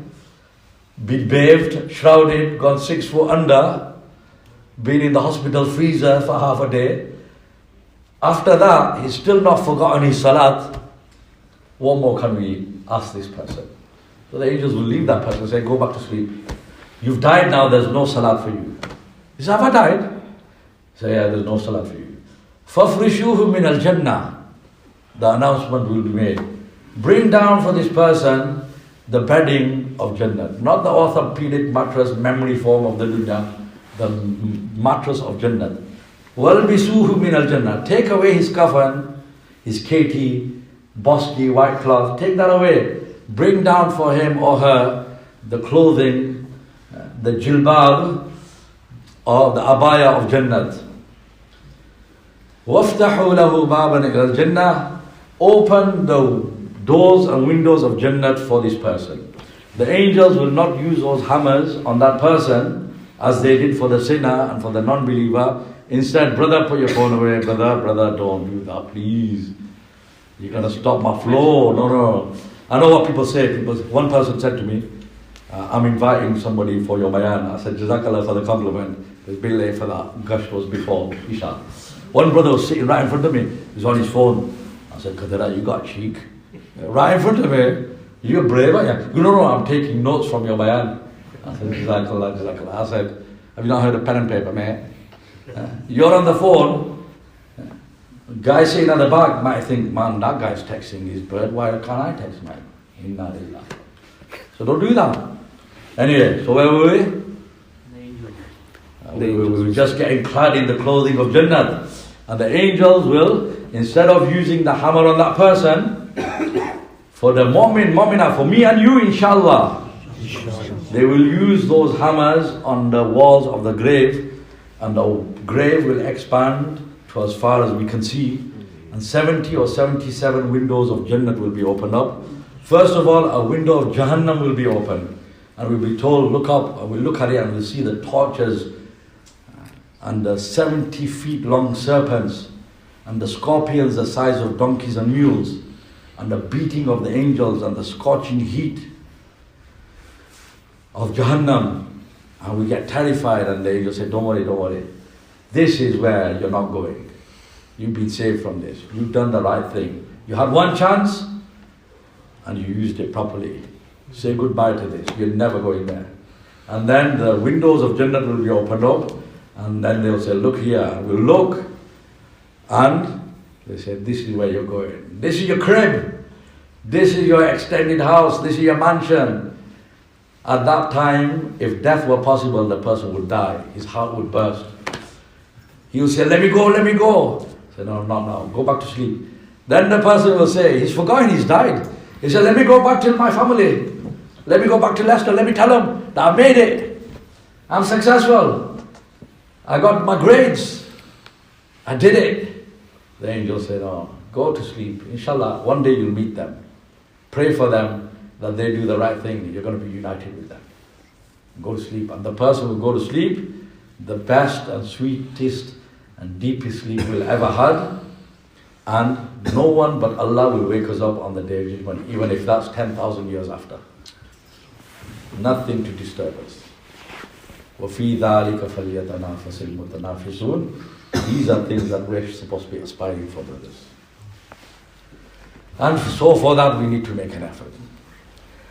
A: been bathed, shrouded, gone 6 foot under, been in the hospital freezer for half a day. After that, he's still not forgotten his salat. What more can we ask this person? So the angels will leave that person and say, go back to sleep. You've died now, there's no salat for you. He says, have I died? Say, yeah, there's no salat for you. فَفْرِشُوهُ مِنَ الْجَنَّةِ. The announcement will be made. Bring down for this person the bedding of Jannah. Not the orthopedic mattress, memory foam of the dunya. The mattress of Jannah. وَالْبِسُوهُ مِنَ الْجَنَّةِ. Take away his coffin, his keti, bosky, white cloth. Take that away. Bring down for him or her the clothing, the jilbab, or the abaya of Jannah. وَافْتَحُوا لَهُ بَابًا إِلَى الْجَنَّةِ. Open the doors and windows of Jannah for this person. The angels will not use those hammers on that person as they did for the sinner and for the non-believer. Instead, brother, put your phone away. Brother, don't do that, please. You're going to stop my flow. No. I know what people say. One person said to me, I'm inviting somebody for your bayan. I said, Jazakallah for the compliment. It's been late for that. Gush was before Isha. One brother was sitting right in front of me. He was on his phone. I said, Qadira, you got cheek. Right in front of me. You're brave, aren't you? No, I'm taking notes from your bayan. I said, Jazakallah. I said, have you not heard of pen and paper, mate? You're on the phone. Guy sitting at the back might think, man, that guy's texting his bird. Why can't I text mine? Inna lillah. So don't do that. Anyway, so where were we? We were just getting clad in the clothing of Jannah. And the angels will, instead of using the hammer on that person, for the mu'minah, for me and you, inshallah, they will use those hammers on the walls of the grave, and the grave will expand to as far as we can see, and 70 or 77 windows of Jannah will be opened up. First of all, a window of Jahannam will be opened, and we'll be told, look up, and we'll look at it and we'll see the torches and the 70 feet long serpents and the scorpions the size of donkeys and mules, and the beating of the angels and the scorching heat of Jahannam. And we get terrified, and the angels say, don't worry. This is where you're not going. You've been saved from this. You've done the right thing. You had one chance and you used it properly. Say goodbye to this. You're never going there. And then the windows of Jannah will be opened up, and then they'll say, look here. And we'll look, and they say, this is where you're going. This is your crib. This is your extended house. This is your mansion. At that time, if death were possible, the person would die. His heart would burst. He will say, let me go. Say, no, not now. Go back to sleep. Then the person will say, he's forgotten, he's died. He said, let me go back to my family. Let me go back to Leicester. Let me tell them that I made it. I'm successful. I got my grades. I did it. The angel said, oh, go to sleep. Inshallah, one day you'll meet them. Pray for them that they do the right thing. You're going to be united with them. Go to sleep. And the person who go to sleep, the best and sweetest and deepest sleep we'll ever have. And no one but Allah will wake us up on the day of judgment, even if that's 10,000 years after. Nothing to disturb us. وَفِي ذَلِكَ فَلْيَتَنَافَسِ الْمُتَنَافِسُونَ. These are things that we're supposed to be aspiring for, brothers. And so for that we need to make an effort.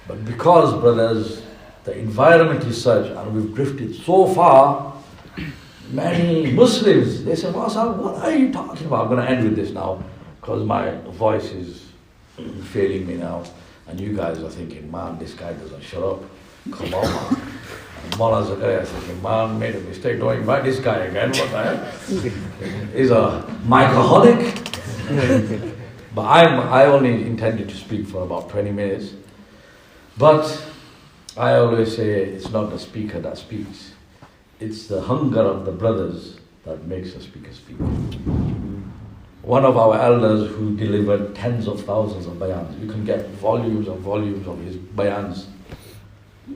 A: But because, brothers, the environment is such and we've drifted so far, many Muslims, they say, Masa, what are you talking about? I'm going to end with this now because my voice is failing me now. And you guys are thinking, man, this guy doesn't shut up. Come on, man. And Mullah Zakaria is thinking, man, made a mistake. Don't invite this guy again. What the heck? He's a microholic. But I only intended to speak for about 20 minutes. But I always say it's not the speaker that speaks. It's the hunger of the brothers that makes the speaker speak. One of our elders who delivered tens of thousands of bayans. You can get volumes and volumes of his bayans.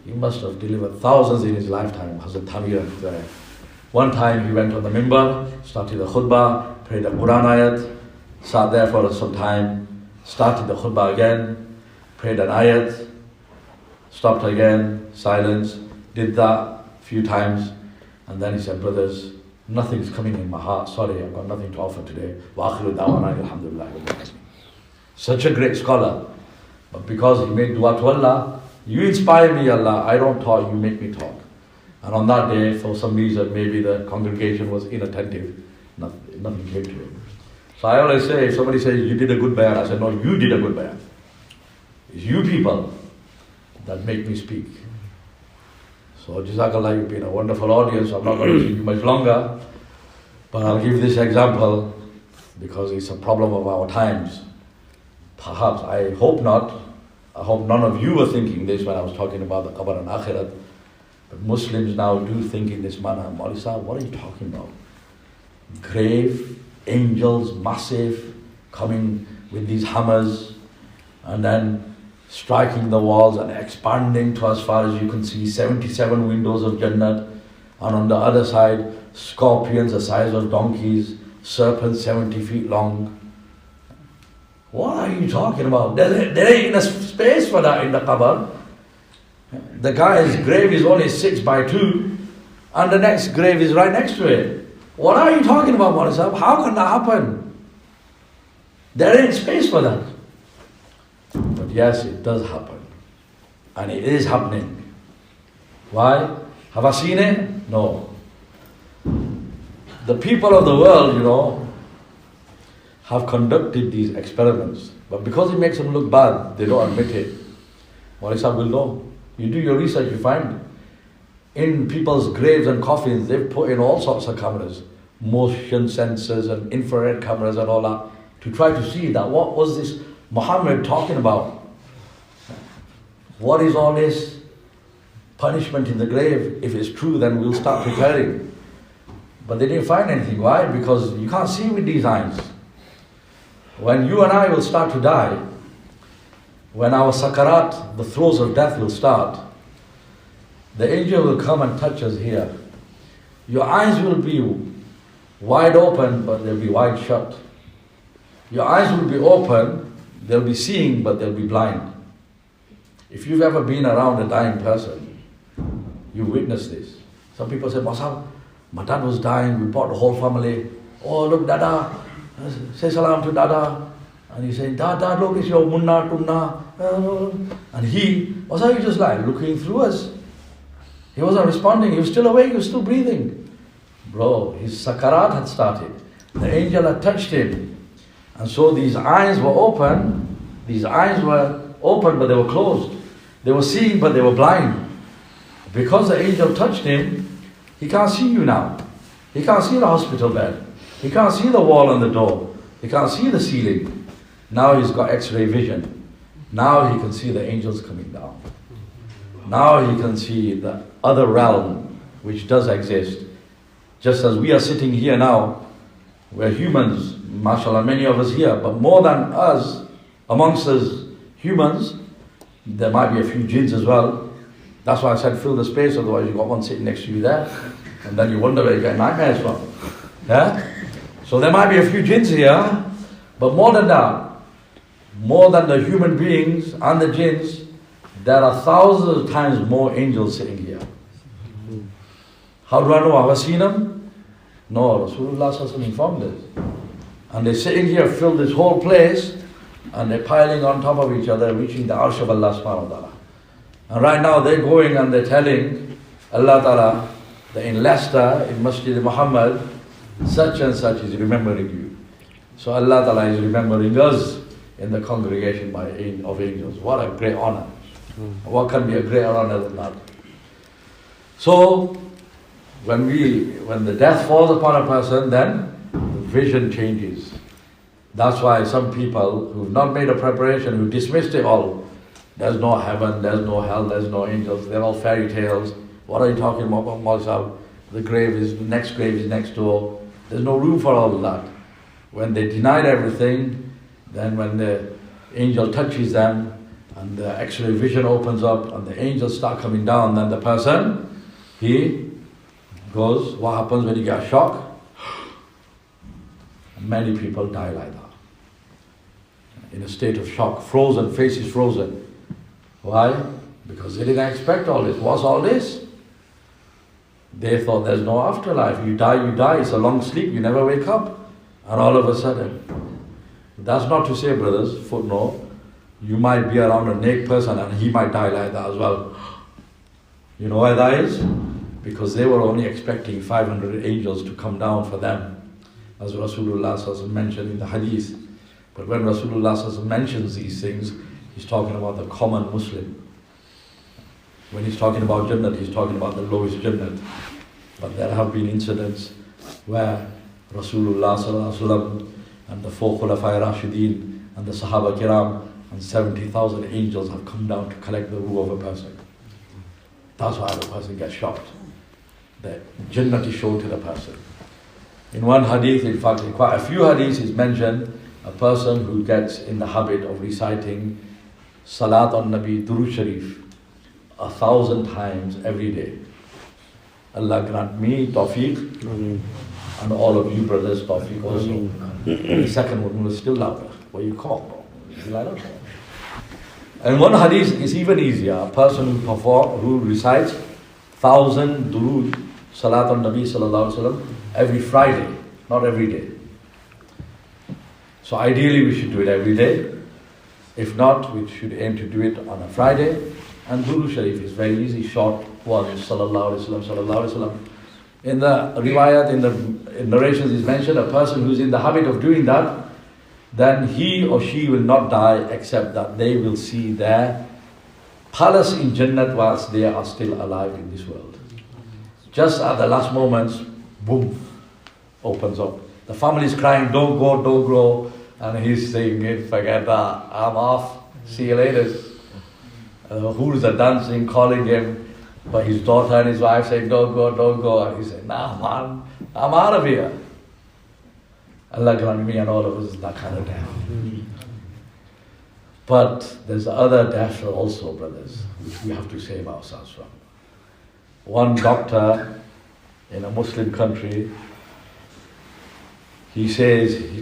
A: He must have delivered thousands in his lifetime. Hazrat Thamir. One time he went on the mimbar, started the khutbah, prayed the Quran ayat, sat there for some time, started the khutbah again, prayed an ayat, stopped again, silence, did that a few times, and then he said, brothers, nothing's coming in my heart, sorry, I've got nothing to offer today. Wa akhiru da'wana alhamdulillah. Such a great scholar, but because he made dua to Allah, you inspire me, Allah, I don't talk, you make me talk. And on that day, for some reason, maybe the congregation was inattentive, nothing came to him. So I always say, if somebody says, you did a good bayan, I said, no, you did a good bayan. It's you people that make me speak. So Jazakallah, you've been a wonderful audience. I'm not going to keep you much longer, but I'll give this example because it's a problem of our times. Perhaps, I hope not. I hope none of you were thinking this when I was talking about the Qabr and Akhirat. But Muslims now do think in this manner. Maulvi Sahib, what are you talking about? Grave, angels, massive, coming with these hammers and then striking the walls and expanding to as far as you can see, 77 windows of Jannat, and on the other side, scorpions the size of donkeys, serpents 70 feet long. What are you talking about? There ain't enough space for that in the qabr. The guy's grave is only 6 by 2, and the next grave is right next to it. What are you talking about, Maulvi Sahib? How can that happen? There ain't space for that. But yes, it does happen. And it is happening. Why? Have I seen it? No. The people of the world, have conducted these experiments. But because it makes them look bad, they don't admit it. Maulvi Sahib will know. You do your research, you find in people's graves and coffins, they've put in all sorts of cameras, motion sensors and infrared cameras and all that, to try to see that what was this Muhammad talking about? What is all this punishment in the grave? If it's true, then we'll start preparing. But they didn't find anything. Why? Because you can't see with these eyes. When you and I will start to die, when our sakarat, the throes of death will start, the angel will come and touch us here. Your eyes will be wide open, but they'll be wide shut. Your eyes will be open, they'll be seeing, but they'll be blind. If you've ever been around a dying person, you witness this. Some people say, Masab, my dad was dying, we brought the whole family. Oh, look, Dada, say salam to Dada. And he said, Dada, look, it's your munna, tumna. And he was just like looking through us. He wasn't responding, he was still awake, he was still breathing. Bro, his sakarat had started. The angel had touched him. And so these eyes were open, but they were closed. They were seeing, but they were blind. Because the angel touched him, he can't see you now. He can't see the hospital bed. He can't see the wall and the door. He can't see the ceiling. Now he's got X-ray vision. Now he can see the angels coming down. Now he can see the other realm which does exist. Just as we are sitting here now, we're humans, mashallah, many of us here, but more than us, amongst us humans, there might be a few jinns as well. That's why I said fill the space, otherwise you've got one sitting next to you there, and then you wonder where you get nightmares from. Yeah? So there might be a few jinns here, but more than that, more than the human beings and the jinns, there are thousands of times more angels sitting here. How do I know? Have I seen them? No, Rasulullah Sallallahu informed us. And they're sitting here, fill this whole place, and they're piling on top of each other, reaching the arsh of Allah subhanahu wa ta'ala. And right now they're going and they're telling Allah ta'ala that in Leicester, in Masjid Muhammad, such and such is remembering you. So Allah ta'ala is remembering us in the congregation of angels. What a great honor. What can be a greater honor than that? So, when the death falls upon a person, then the vision changes. That's why some people who've not made a preparation, who dismissed it all, there's no heaven, there's no hell, there's no angels, they're all fairy tales. What are you talking about, Maulsa? The next grave is next door. There's no room for all of that. When they denied everything, then when the angel touches them, and the X-ray vision opens up, and the angels start coming down, then the person, he goes, what happens when you get a shock? Many people die like that. In a state of shock, frozen, face is frozen. Why? Because they didn't expect all this. What's all this? They thought there's no afterlife. You die, it's a long sleep, you never wake up. And all of a sudden, that's not to say, brothers, footnote, you might be around a naked person and he might die like that as well. You know why that is? Because they were only expecting 500 angels to come down for them, as Rasulullah Sallallahu Alaihi Wasallam mentioned in the hadith. But when Rasulullah Sallallahu Alaihi Wasallam mentions these things, he's talking about the common Muslim. When he's talking about Jannat, he's talking about the lowest Jannat. But there have been incidents where Rasulullah Sallallahu Alaihi Wasallam and the four Khulafai Rashideen and the Sahaba Kiram and 70,000 angels have come down to collect the ruh of a person. That's why the person gets shocked. The Jannat is shown to the person. In one hadith, in fact in quite a few hadiths, is mentioned a person who gets in the habit of reciting Salat on Nabi Durood Sharif 1,000 times every day. Allah grant me tawfiq, and all of you brothers tawfiq also. The second one was still louder. What you call? And one hadith is even easier. A person who recites 1,000 durood, salat on Nabi sallallahu alaihi wasallam every Friday, not every day. So ideally we should do it every day. If not, we should aim to do it on a Friday. And Durood Sharif is very easy, short one is sallallahu alaihi wasallam, sallallahu alaihi wasallam. In the riwayat, in narrations is mentioned, a person who's in the habit of doing that, then he or she will not die except that they will see their palace in Jannat whilst they are still alive in this world. Just at the last moments, boom, opens up. The family is crying, don't go, don't go. And he's saying, forget that, I'm off, see you later. Who's are dancing, calling him, but his daughter and his wife saying, don't go, don't go. And he said, nah man, I'm out of here. Allah grant me and all of us that kind of death. But there's other deaths also, brothers, which we have to save ourselves from. One doctor in a Muslim country, he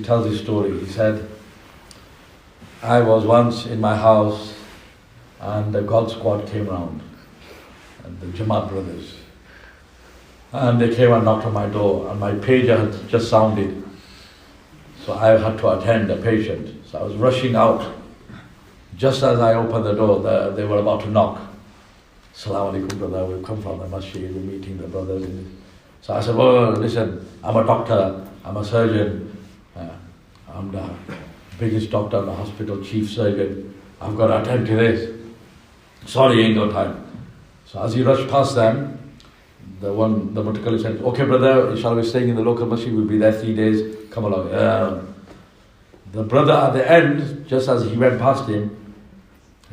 A: tells his story. He said, I was once in my house and the God Squad came round, and the Jamat brothers. And they came and knocked on my door, and my pager had just sounded. So I had to attend a patient. So I was rushing out. Just as I opened the door, they were about to knock. Assalamu alaikum, brother, we've come from the masjid, we're meeting the brothers. So I said, well, listen, I'm a doctor, I'm a surgeon, I'm the biggest doctor in the hospital, chief surgeon. I've got to attend to this. Sorry, ain't no time. So as he rushed past them, the mutakallim said, okay brother, shall we staying in the local masjid, we'll be there 3 days, come along. The brother at the end, just as he went past him,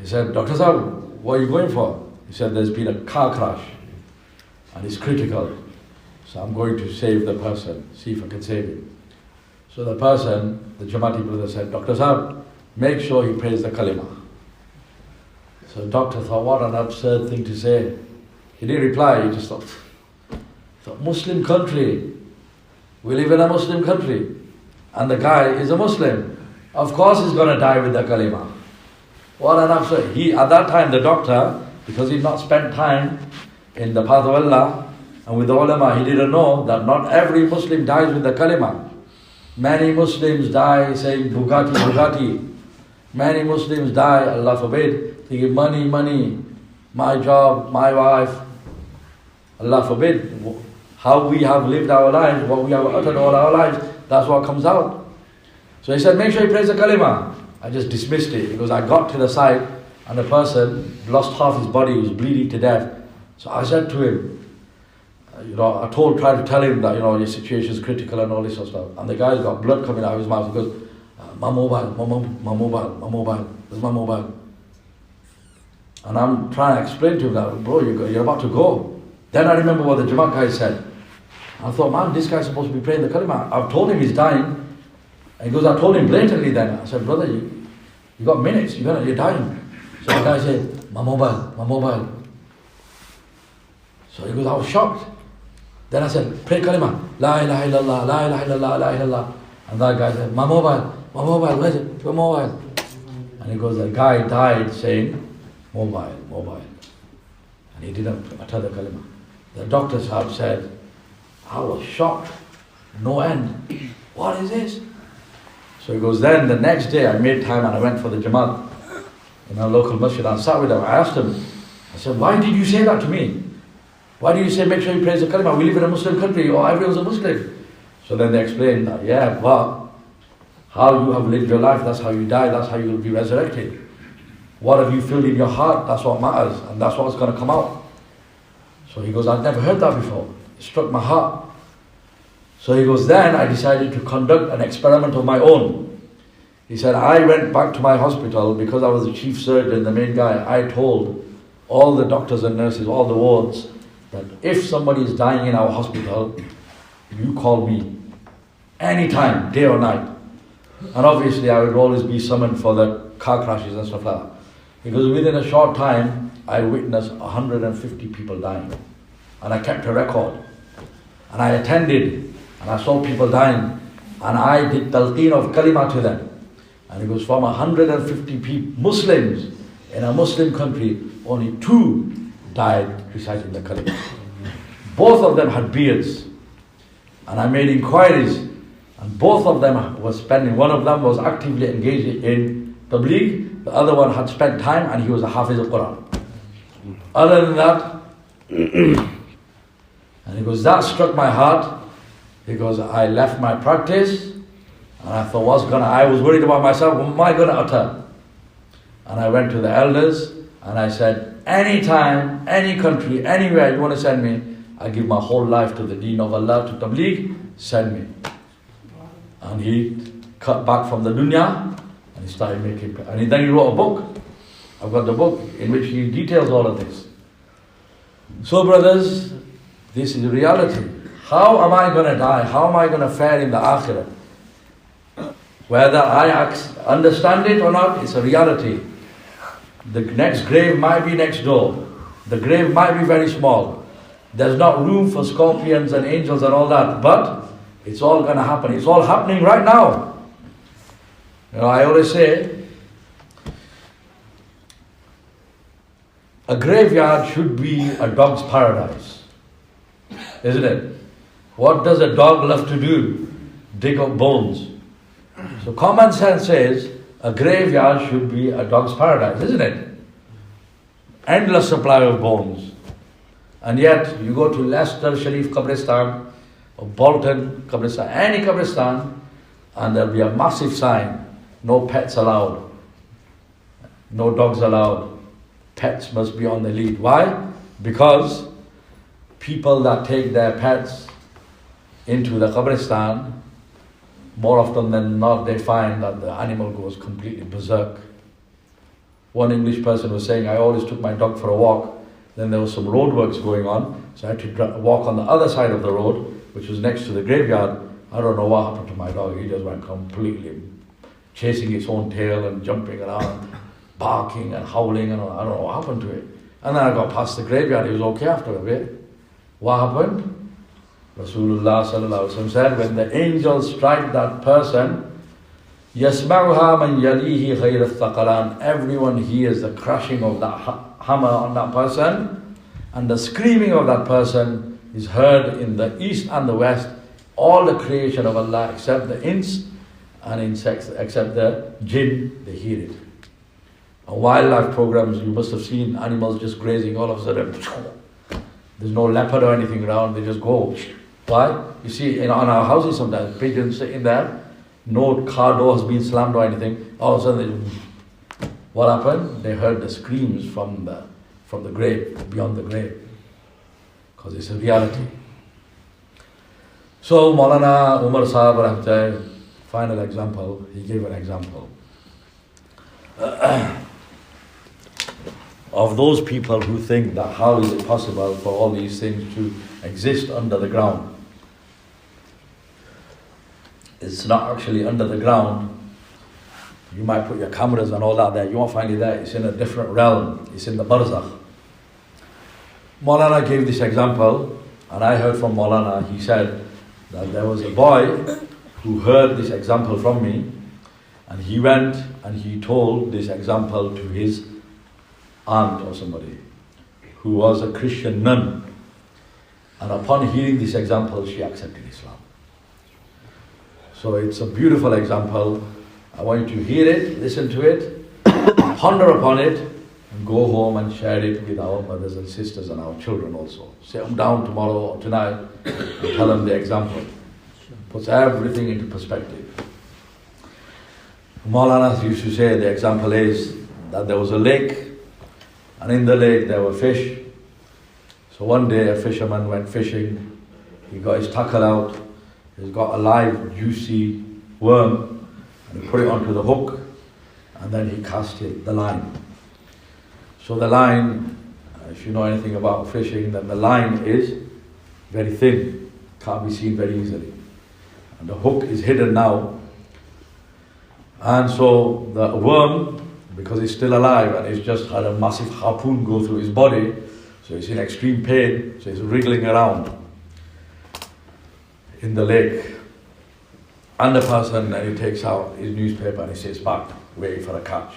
A: he said, Dr. Saab, what are you going for? He said, there's been a car crash and it's critical. So I'm going to save the person, see if I can save him. So the person, the Jamati brother said, Dr. Saab, make sure he prays the kalima. So the doctor thought, what an absurd thing to say. He didn't reply, he just thought, Muslim country, we live in a Muslim country, and the guy is a Muslim. Of course he's going to die with the kalima. What an absurd. At that time, the doctor, because he'd not spent time in the path of Allah and with the ulama, he didn't know that not every Muslim dies with the kalima. Many Muslims die saying Bugatti, Bugatti. Many Muslims die, Allah forbid, thinking money, money, my job, my wife. Allah forbid. How we have lived our lives, what we have uttered all our lives, that's what comes out. So he said, make sure he prays the kalima. I just dismissed it because I got to the side and the person lost half his body, he was bleeding to death. So I said to him, tried to tell him that, your situation is critical and all this sort of stuff. And the guy's got blood coming out of his mouth. He goes, my mobile, where's my mobile? And I'm trying to explain to him that, bro, you're about to go. Then I remember what the Jamat guy said. I thought, man, this guy's supposed to be praying the kalima. I've told him he's dying. And he goes, I told him blatantly then. I said, brother, you got minutes, you're dying. So the guy said, my mobile. So he goes, I was shocked. Then I said, pray kalima, la ilaha illallah, la ilaha illallah, la ilaha illallah. And that guy said, my mobile, where's it? Your mobile. And he goes, the guy died saying, mobile. And he didn't utter the kalima. The doctor Sahab said, I was shocked, no end. What is this? So he goes, then the next day I made time and I went for the Jamat in our local masjid and sat with him. I asked him, I said, why did you say that to me? Why do you say make sure you praise the kalima? We live in a Muslim country, or everyone's a Muslim. So then they explained that, but how you have lived your life, that's how you die, that's how you will be resurrected. What have you filled in your heart? That's what matters, and that's what's going to come out. So he goes, I've never heard that before. It struck my heart. So he goes, then I decided to conduct an experiment of my own. He said, I went back to my hospital because I was the chief surgeon, the main guy. I told all the doctors and nurses, all the wards, that if somebody is dying in our hospital, you call me anytime, day or night. And obviously I would always be summoned for the car crashes and stuff like that. Because within a short time, I witnessed 150 people dying. And I kept a record. And I attended, and I saw people dying. And I did talqeen of kalima to them. And it was from 150 people, Muslims, in a Muslim country, only 2 died reciting the kalima. Both of them had beards. And I made inquiries. And both of them were spending, one of them was actively engaged in Tablighi, the other one had spent time and he was a Hafiz al-Quran. Other than that, and he goes, that struck my heart because I left my practice and I thought, I was worried about myself, what am I going to utter? And I went to the elders and I said, anytime, any country, anywhere you want to send me, I give my whole life to the deen of Allah, to Tabligh, send me. And he cut back from the dunya and he started making, and then he wrote a book. I've got the book in which he details all of this. So brothers, this is reality. How am I going to die? How am I going to fare in the akhirah? Whether I understand it or not, it's a reality. The next grave might be next door. The grave might be very small. There's not room for scorpions and angels and all that, but it's all going to happen. It's all happening right now. I always say, a graveyard should be a dog's paradise, isn't it? What does a dog love to do? Dig up bones. So common sense says a graveyard should be a dog's paradise, isn't it? Endless supply of bones. And yet you go to Leicester Sharif Qabristan or Bolton Qabristan, any Qabristan, and there'll be a massive sign, no pets allowed, no dogs allowed, pets must be on the lead. Why? Because people that take their pets into the Qabristan, more often than not, they find that the animal goes completely berserk. One English person was saying, I always took my dog for a walk, Then there was some road works going on, so I had to walk on the other side of the road, which was next to the graveyard. I don't know what happened to my dog. He just went completely chasing its own tail and jumping around, barking and howling, and I don't know what happened to it. And then I got past the graveyard. He was okay after a bit. What happened? Rasulullah sallallahu alaihi wasallam said, when the angels strike that person, يَسْمَعُهَا مَنْ يَلِيهِ غَيْرَ الثَّقَلَانِ, everyone hears the crashing of that hammer on that person, and the screaming of that person is heard in the east and the west. All the creation of Allah except the ins and insects, except the jinn, they hear it. And wildlife programs, you must have seen animals just grazing, all of a sudden there's no leopard or anything around, they just go. Why? You see, on our houses sometimes, pigeons sit in there, no car door has been slammed or anything, all of a sudden what happened? They heard the screams from the grave, beyond the grave, because it's a reality. So Maulana Umar Sahib Rahmatullah, final example, he gave an example of those people who think that how is it possible for all these things to exist under the ground. It's not actually under the ground. You might put your cameras and all that there, you won't find it there. It's in a different realm, it's in the barzakh. Maulana gave this example, and I heard from Maulana, he said that there was a boy who heard this example from me, and he went and he told this example to his aunt or somebody who was a Christian nun, and upon hearing this example she accepted Islam. So it's a beautiful example. I want you to hear it, listen to it, ponder upon it, and go home and share it with our mothers and sisters and our children also. Sit them down tomorrow or tonight and tell them the example. Puts everything into perspective. Maulana used to say the example is that there was a lake, and in the lake there were fish. So one day a fisherman went fishing, he got his tackle out, he's got a live juicy worm, and he put it onto the hook, and then he cast it, the line. So the line, if you know anything about fishing, then the line is very thin, can't be seen very easily. And the hook is hidden now. And so the worm, because it's still alive and it's just had a massive harpoon go through his body, so he's in extreme pain, so he's wriggling around in the lake. And the person, and he takes out his newspaper and he sits back, waiting for a catch.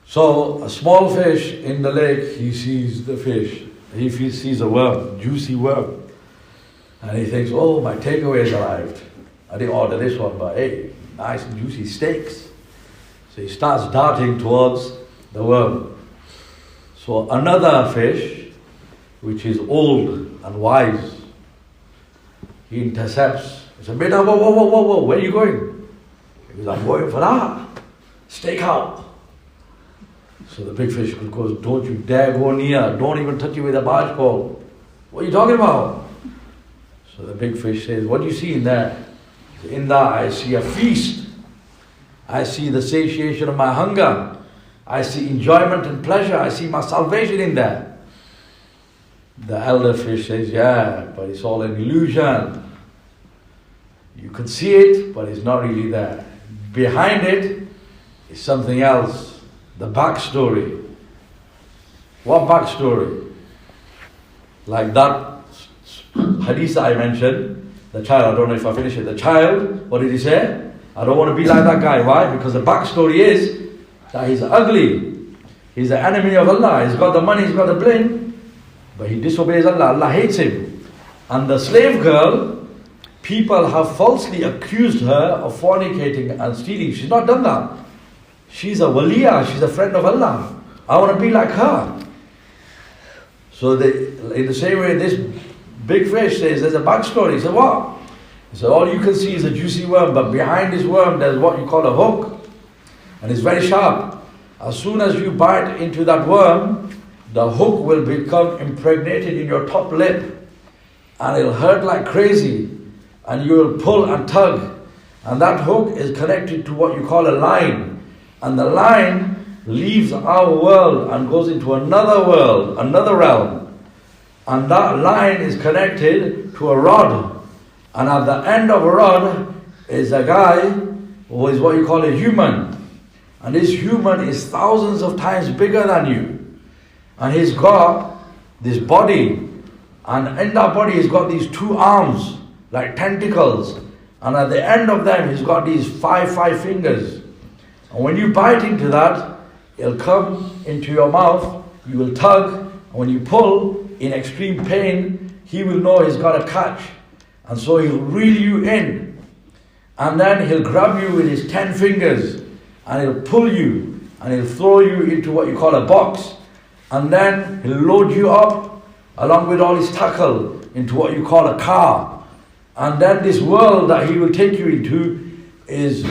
A: So a small fish in the lake, he sees the fish, he sees a worm, juicy worm. And he thinks, oh, my takeaway's arrived. I didn't order this one, but hey, nice and juicy steaks. So he starts darting towards the worm. So another fish, which is old and wise, he intercepts. He says, Beta, whoa, where are you going? He goes, I'm going for that. Stake out. So the big fish goes, don't you dare go near. Don't even touch it with a barge pole. What are you talking about? So the big fish says, what do you see in there? In that I see a feast. I see the satiation of my hunger. I see enjoyment and pleasure. I see my salvation in there. The elder fish says, yeah, but it's all an illusion. You can see it, but it's not really there. Behind it is something else. The backstory. What backstory? Like that hadith I mentioned, the child, I don't know if I finish it. The child, what did he say? I don't want to be like that guy. Why? Because the backstory is that he's ugly. He's the enemy of Allah. He's got the money, he's got the bling, but he disobeys Allah. Allah hates him. And the slave girl, people have falsely accused her of fornicating and stealing. She's not done that. She's a waliya, she's a friend of Allah. I want to be like her. So in the same way, this big fish says there's a backstory. He said, what? He said, all you can see is a juicy worm, but behind this worm there's what you call a hook. And it's very sharp. As soon as you bite into that worm, the hook will become impregnated in your top lip. And it'll hurt like crazy. And you will pull and tug. And that hook is connected to what you call a line. And the line leaves our world and goes into another world, another realm. And that line is connected to a rod. And at the end of a rod is a guy who is what you call a human. And this human is thousands of times bigger than you. And he's got this body. And in that body he's got these two arms, like tentacles. And at the end of them he's got these five fingers. And when you bite into that, it'll come into your mouth, you will tug, and when you pull in extreme pain, he will know he's got a catch. And so he'll reel you in. And then he'll grab you with his 10 fingers, and he'll pull you, and he'll throw you into what you call a box. And then he'll load you up, along with all his tackle, into what you call a car. And then this world that he will take you into is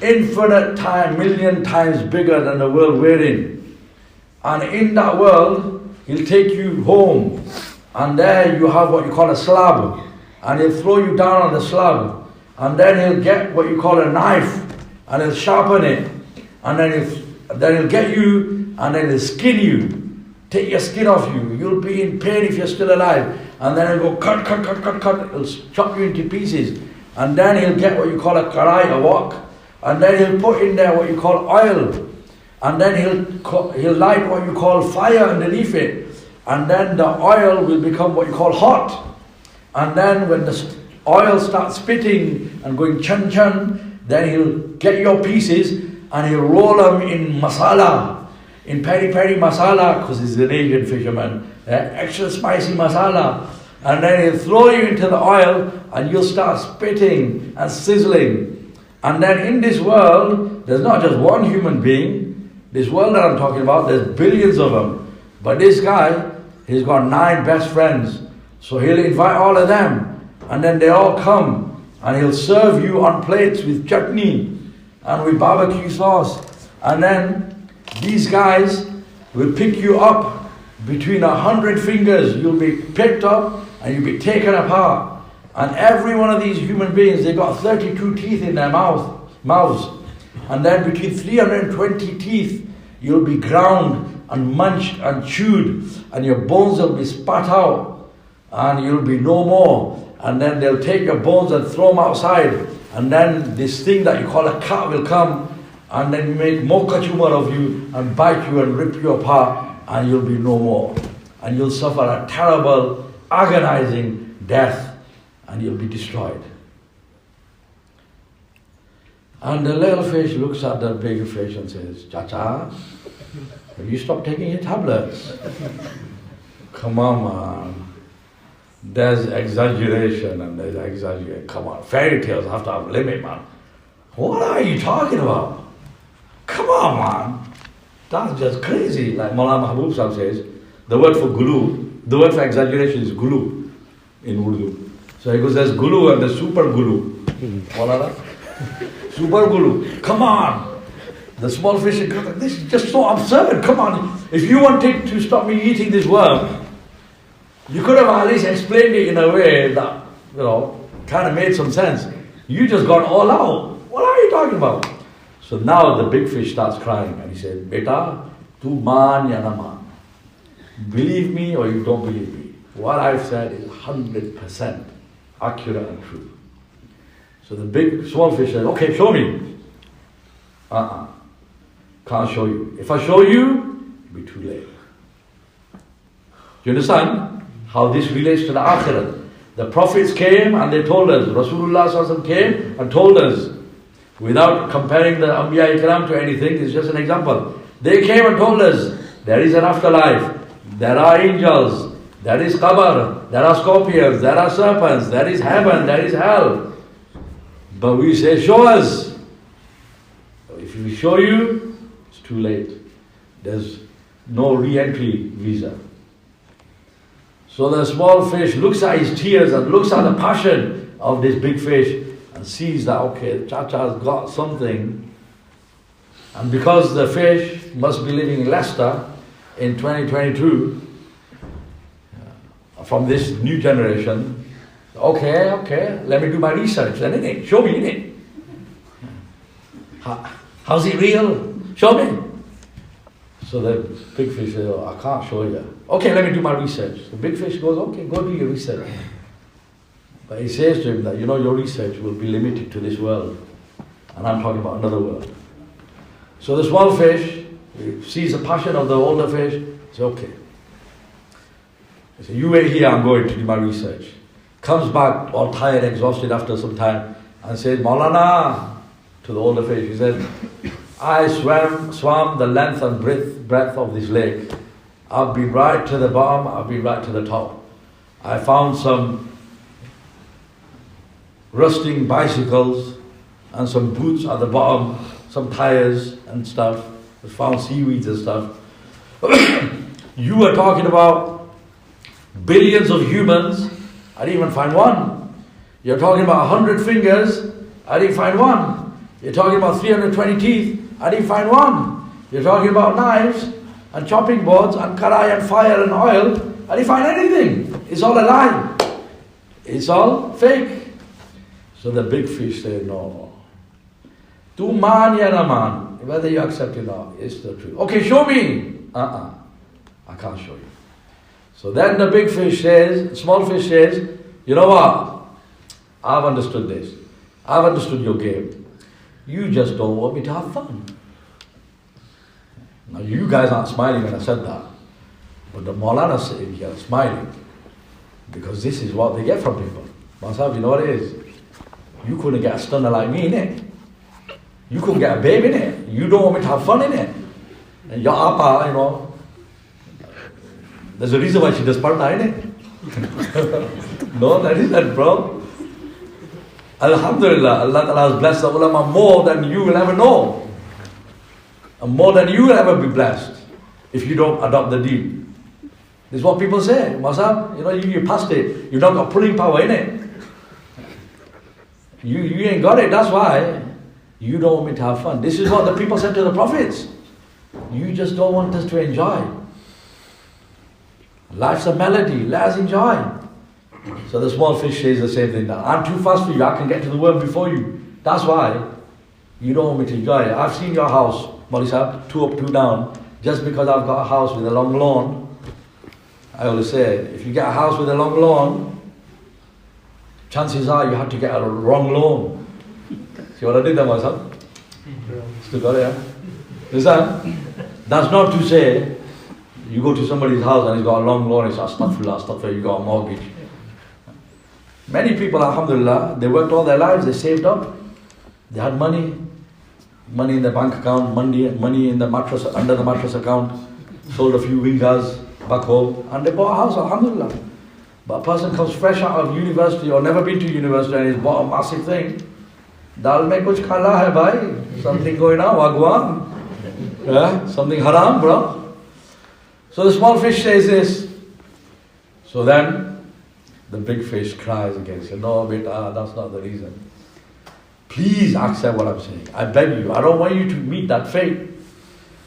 A: infinite time, million times bigger than the world we're in. And in that world, he'll take you home. And there you have what you call a slab. And he'll throw you down on the slab. And then he'll get what you call a knife. And he'll sharpen it. And then he'll get you, and then he'll skin you. Take your skin off you. You'll be in pain if you're still alive. And then he'll go cut. He'll chop you into pieces. And then he'll get what you call a karai, a wok. And then he'll put in there what you call oil. And then he'll light what you call fire underneath it. And then the oil will become what you call hot. And then when the oil starts spitting and going chun, then he'll get your pieces and he'll roll them in masala, in peri masala, because he's an Asian fisherman, extra spicy masala. And then he'll throw you into the oil and you'll start spitting and sizzling. And then in this world, there's not just one human being. This world that I'm talking about, there's billions of them. But this guy, he's got 9 best friends. So he'll invite all of them. And then they all come. And he'll serve you on plates with chutney and with barbecue sauce. And then these guys will pick you up between 100 fingers. You'll be picked up and you'll be taken apart. And every one of these human beings, they've got 32 teeth in their mouths. And then between 320 teeth, you'll be ground and munched and chewed. And your bones will be spat out. And you'll be no more. And then they'll take your bones and throw them outside. And then this thing that you call a cat will come. And then make more kachumar of you and bite you and rip you apart. And you'll be no more. And you'll suffer a terrible, agonizing death. And you'll be destroyed. And the little fish looks at the big fish and says, Chacha, have you stopped taking your tablets? Come on, man. There's exaggeration and there's exaggeration. Come on, fairy tales have to have a limit, man. What are you talking about? Come on, man. That's just crazy. Like Maulana Mahbub Sahib says, the word for gulu, the word for exaggeration is gulu in Urdu. So he goes, there's gulu and there's super gulu. Maulana? Super gulu. Come on. The small fish, this is just so absurd. Come on. If you wanted to stop me eating this worm, you could have at least explained it in a way that, kind of made some sense. You just got all out. What are you talking about? So now the big fish starts crying and he said, Beta, tu man ya na man. Believe me or you don't believe me. What I've said is 100% accurate and true. So the big small fish said, okay, show me. Can't show you. If I show you, it'll be too late. Do you understand how this relates to the Akhirat? The prophets came and they told us, Rasulullah Sallallahu Alaihi Wasallam came and told us, without comparing the Anbiya Ikram to anything, it's just an example. They came and told us, there is an afterlife, there are angels, there is qabr, there are scorpions, there are serpents, there is heaven, there is hell. But we say, show us. If we show you, it's too late. There's no re-entry visa. So the small fish looks at his tears and looks at the passion of this big fish and sees that, okay, Chacha's got something. And because the fish must be living in Leicester in 2022, from this new generation, okay, let me do my research then, innit? Show me, innit? How's it real? Show me. So the big fish says, oh, I can't show you. Okay, let me do my research. The big fish goes, okay, go do your research. But he says to him that, your research will be limited to this world. And I'm talking about another world. So the small fish sees the passion of the older fish. He says, okay. He says, you wait here, I'm going to do my research. Comes back all tired, exhausted after some time, and says, Maulana, to the older fish, he said, I swam the length and breadth of this lake. I've been right to the bottom, I've been right to the top. I found some rusting bicycles and some boots at the bottom, some tires and stuff. I found seaweeds and stuff. You were talking about billions of humans, I didn't even find one. You're talking about 100 fingers, I didn't find one. You're talking about 320 teeth, I didn't find one. You're talking about knives and chopping boards and karai and fire and oil, I didn't find anything. It's all a lie. It's all fake. So the big fish said, no. Tu man ya na man, whether you accept it or not, it's the truth. Okay, show me. I can't show you. So then the big fish says, small fish says, you know what? I've understood this. I've understood your game. You just don't want me to have fun. Now you guys aren't smiling when I said that. But the Maulana saying here smiling. Because this is what they get from people. Masab, you know what it is? You couldn't get a stunner like me, innit? You couldn't get a babe, innit? You don't want me to have fun, innit? And your appa, there's a reason why she does parna, innit? No, that isn't, bro. Alhamdulillah, Allah Ta'ala has blessed the ulama more than you will ever know. And more than you will ever be blessed if you don't adopt the deen. This is what people say. Masab, you passed it. You've not got pulling power in it. You ain't got it. That's why you don't want me to have fun. This is what the people said to the prophets. You just don't want us to enjoy. Life's a melody. Let us enjoy. So the small fish says the same thing. I'm too fast for you. I can get to the world before you. That's why you don't want me to enjoy it. I've seen your house, Mawli Sahib, 2 up, 2 down. Just because I've got a house with a long lawn, I always say, if you get a house with a long lawn, chances are you have to get a wrong lawn. See what I did there, Mawli Sahib? Still got it, yeah? Listen, that's not to say you go to somebody's house and he's got a long lawn and he says, astaghfirullah, you got a mortgage. Many people, alhamdulillah, they worked all their lives, they saved up. They had money in their bank account, money in the mattress, under the mattress account, sold a few wingas back home, and they bought a house, alhamdulillah. But a person comes fresh out of university or never been to university and he's bought a massive thing. Dal mein kuch khala hai bhai. Something going on, wagwan. Yeah? Something haram, bro. So the small fish says this. So then the big fish cries again. Says, no, beta, that's not the reason. Please accept what I'm saying. I beg you. I don't want you to meet that fate.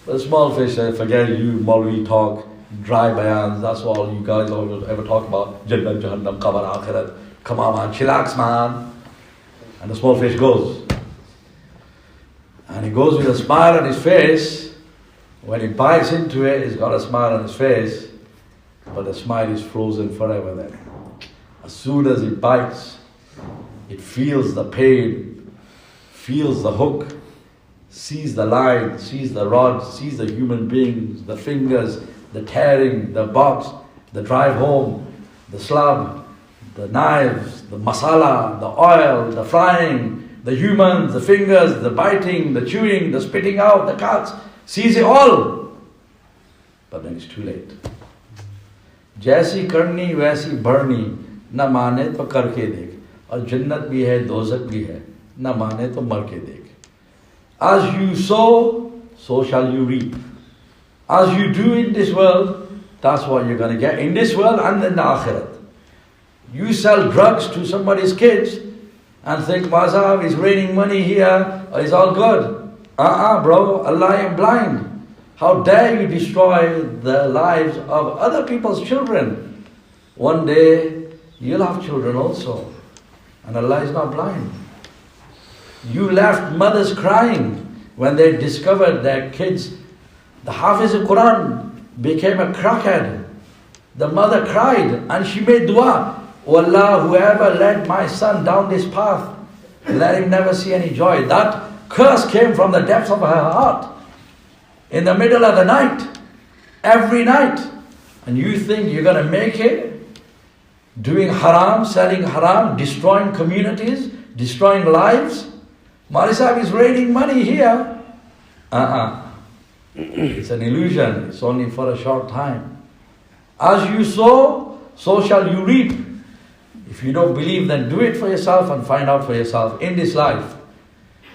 A: But the small fish said, forget you, Maulvi talk, dry bayans. That's all you guys always ever talk about. Jannah, Jahannam, Qabr, Akhirat. Come on, man. Chillax, man. And the small fish goes. And he goes with a smile on his face. When he bites into it, he's got a smile on his face. But the smile is frozen forever then. As soon as he bites, it feels the pain, feels the hook, sees the line, sees the rod, sees the human beings, the fingers, the tearing, the box, the drive home, the slab, the knives, the masala, the oil, the frying, the humans, the fingers, the biting, the chewing, the spitting out, the cuts, sees it all. But then it's too late. Jaisi karni, waisi bharni. ना माने तो करके देख और जन्नत भी है दोज़ख भी है ना माने तो मर के देख. As you sow, so shall you reap. As you do in this world, that's what you're going to get in this world and in the akhirat. You sell drugs to somebody's kids and think, Mazhab, it's raining money here, it's all good. Bro, Allah ain't blind. How dare you destroy the lives of other people's children? One day, you'll have children also. And Allah is not blind. You left mothers crying when they discovered their kids The Hafiz of Quran became a crackhead. The mother cried and she made dua. Oh Allah, whoever led my son down this path, let him never see any joy. That curse came from the depths of her heart. In the middle of the night, every night. And you think you're going to make it? Doing haram, selling haram, destroying communities, destroying lives. Mali Sahib is raining money here. It's an illusion. It's only for a short time. As you sow, so shall you reap. If you don't believe, then do it for yourself and find out for yourself in this life.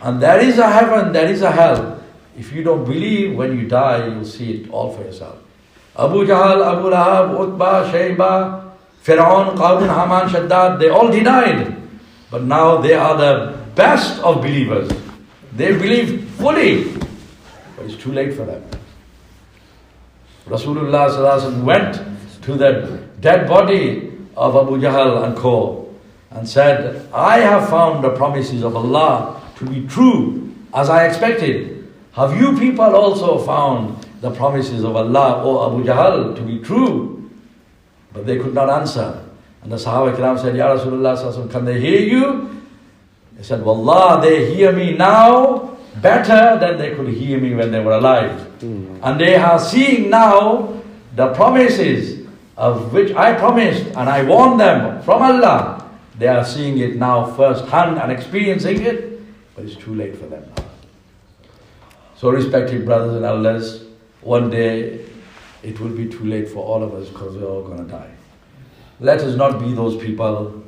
A: And there is a heaven, there is a hell. If you don't believe, when you die, you'll see it all for yourself. Abu Jahl, Abu Lahab, Utbah, Shayba, Fir'aun, Qarun, Haman, Shaddad, they all denied. But now they are the best of believers. They believe fully. But it's too late for them. Rasulullah sallallahu alaihi wasallam went to the dead body of Abu Jahl and co. and said, I have found the promises of Allah to be true as I expected. Have you people also found the promises of Allah, O Abu Jahl, to be true? But they could not answer. And the Sahaba Kiram said, Ya Rasulullah sallallahu alaihi wasallam, can they hear you? They said, Wallah, they hear me now better than they could hear me when they were alive. And they are seeing now the promises of which I promised and I warned them from Allah. They are seeing it now firsthand and experiencing it, but it's too late for them now. So respected brothers and elders, one day it will be too late for all of us because we're all going to die. Let us not be those people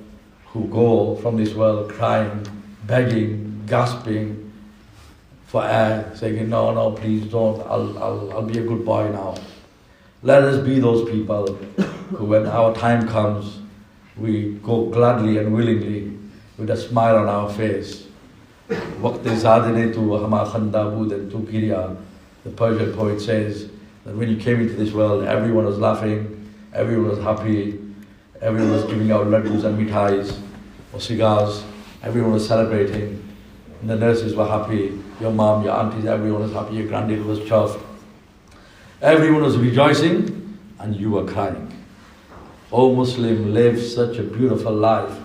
A: who go from this world crying, begging, gasping for air, saying, no, no, please don't, I'll be a good boy now. Let us be those people who, when our time comes, we go gladly and willingly with a smile on our face. The Persian poet says that when you came into this world, everyone was laughing, everyone was happy, everyone was giving out laddus and mithais or cigars, everyone was celebrating, and the nurses were happy, your mom, your aunties, everyone was happy, your granddad was chuffed. Everyone was rejoicing and you were crying. O Muslim, live such a beautiful life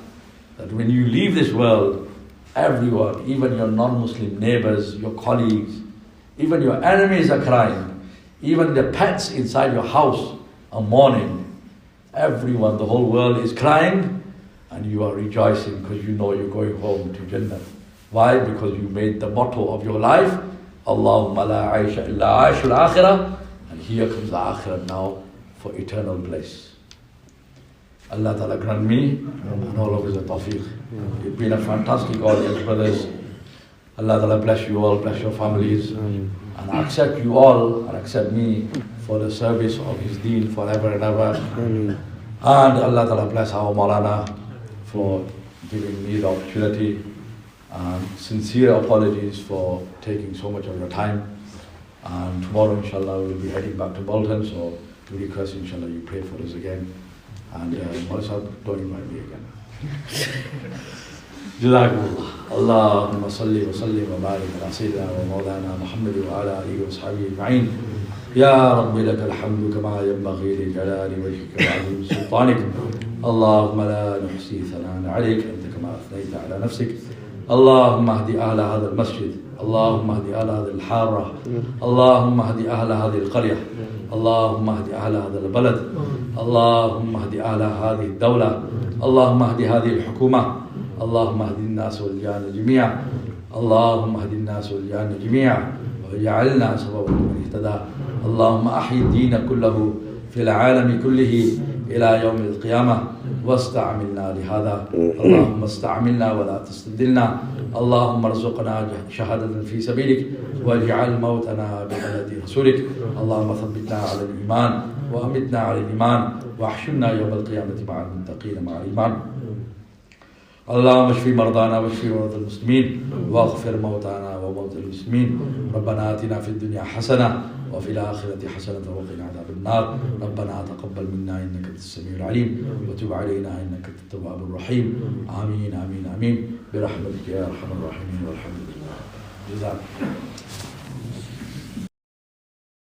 A: that when you leave this world, everyone, even your non-Muslim neighbors, your colleagues, even your enemies are crying. Even the pets inside your house are mourning. Everyone, the whole world is crying and you are rejoicing because you know you're going home to Jannah. Why? Because you made the motto of your life, Allahumma la aisha illa aishul akhirah. And here comes the akhirah now for eternal bliss. Allah Ta'ala grant me and all of us a tawfiq. It's been a fantastic audience, brothers. Allah Ta'ala bless you all, bless your families, and accept you all and accept me for the service of His deen forever and ever. And Allah Ta'ala bless our Maulana for giving me the opportunity. And sincere apologies for taking so much of your time. And tomorrow, inshallah, we'll be heading back to Bolton, so we request, inshallah, you pray for us again. And Maulana, don't invite me again. Jazakumullah. Allahumma salli wa sallim wa barik ala sayyidina wa maulana Muhammad wa ala alihi wa sahbihi ajma'in. Ya Rabbi laka alhamdu kama yanbaghi li jalali wajhika wa 'azimi sultanik. Allahumma la nuhsi thanan 'alayk anta kama athnayta ala nafsik. اللهم اهد أهل هذا المسجد اللهم اهد أهل هذه الحارة اللهم اهد أهل هذه القرية اللهم اهد أهل هذا البلد اللهم اهد أهل هذه الدولة اللهم اهد هذه الحكومة اللهم اهد الناس والجان جميعا اللهم اهد الناس والجان جميعا وجعلنا سببا لمن اهتدى اللهم أحيي الدين كله في العالم كله إلى يوم القيامة واستعملنا لهذا اللهم استعملنا ولا تستبدلنا اللهم ارزقنا شهادة في سبيلك واجعل موتنا ببلد رسولك اللهم ثبتنا على الإيمان وأمتنا على الإيمان واحشرنا يوم القيامة مع المتقين مع الإيمان اللهم اشف مرضانا واشف مرضى المسلمين واغفر موتانا وموتى المسلمين ربنا آتنا في الدنيا حسنة وفي الآخرة حسنة وقنا عذاب النار ربنا تقبل منا إنك أنت السميع العليم وتب علينا إنك أنت التواب الرحيم آمين آمين آمين برحمتك يا أرحم الراحمين والحمد لله جزاك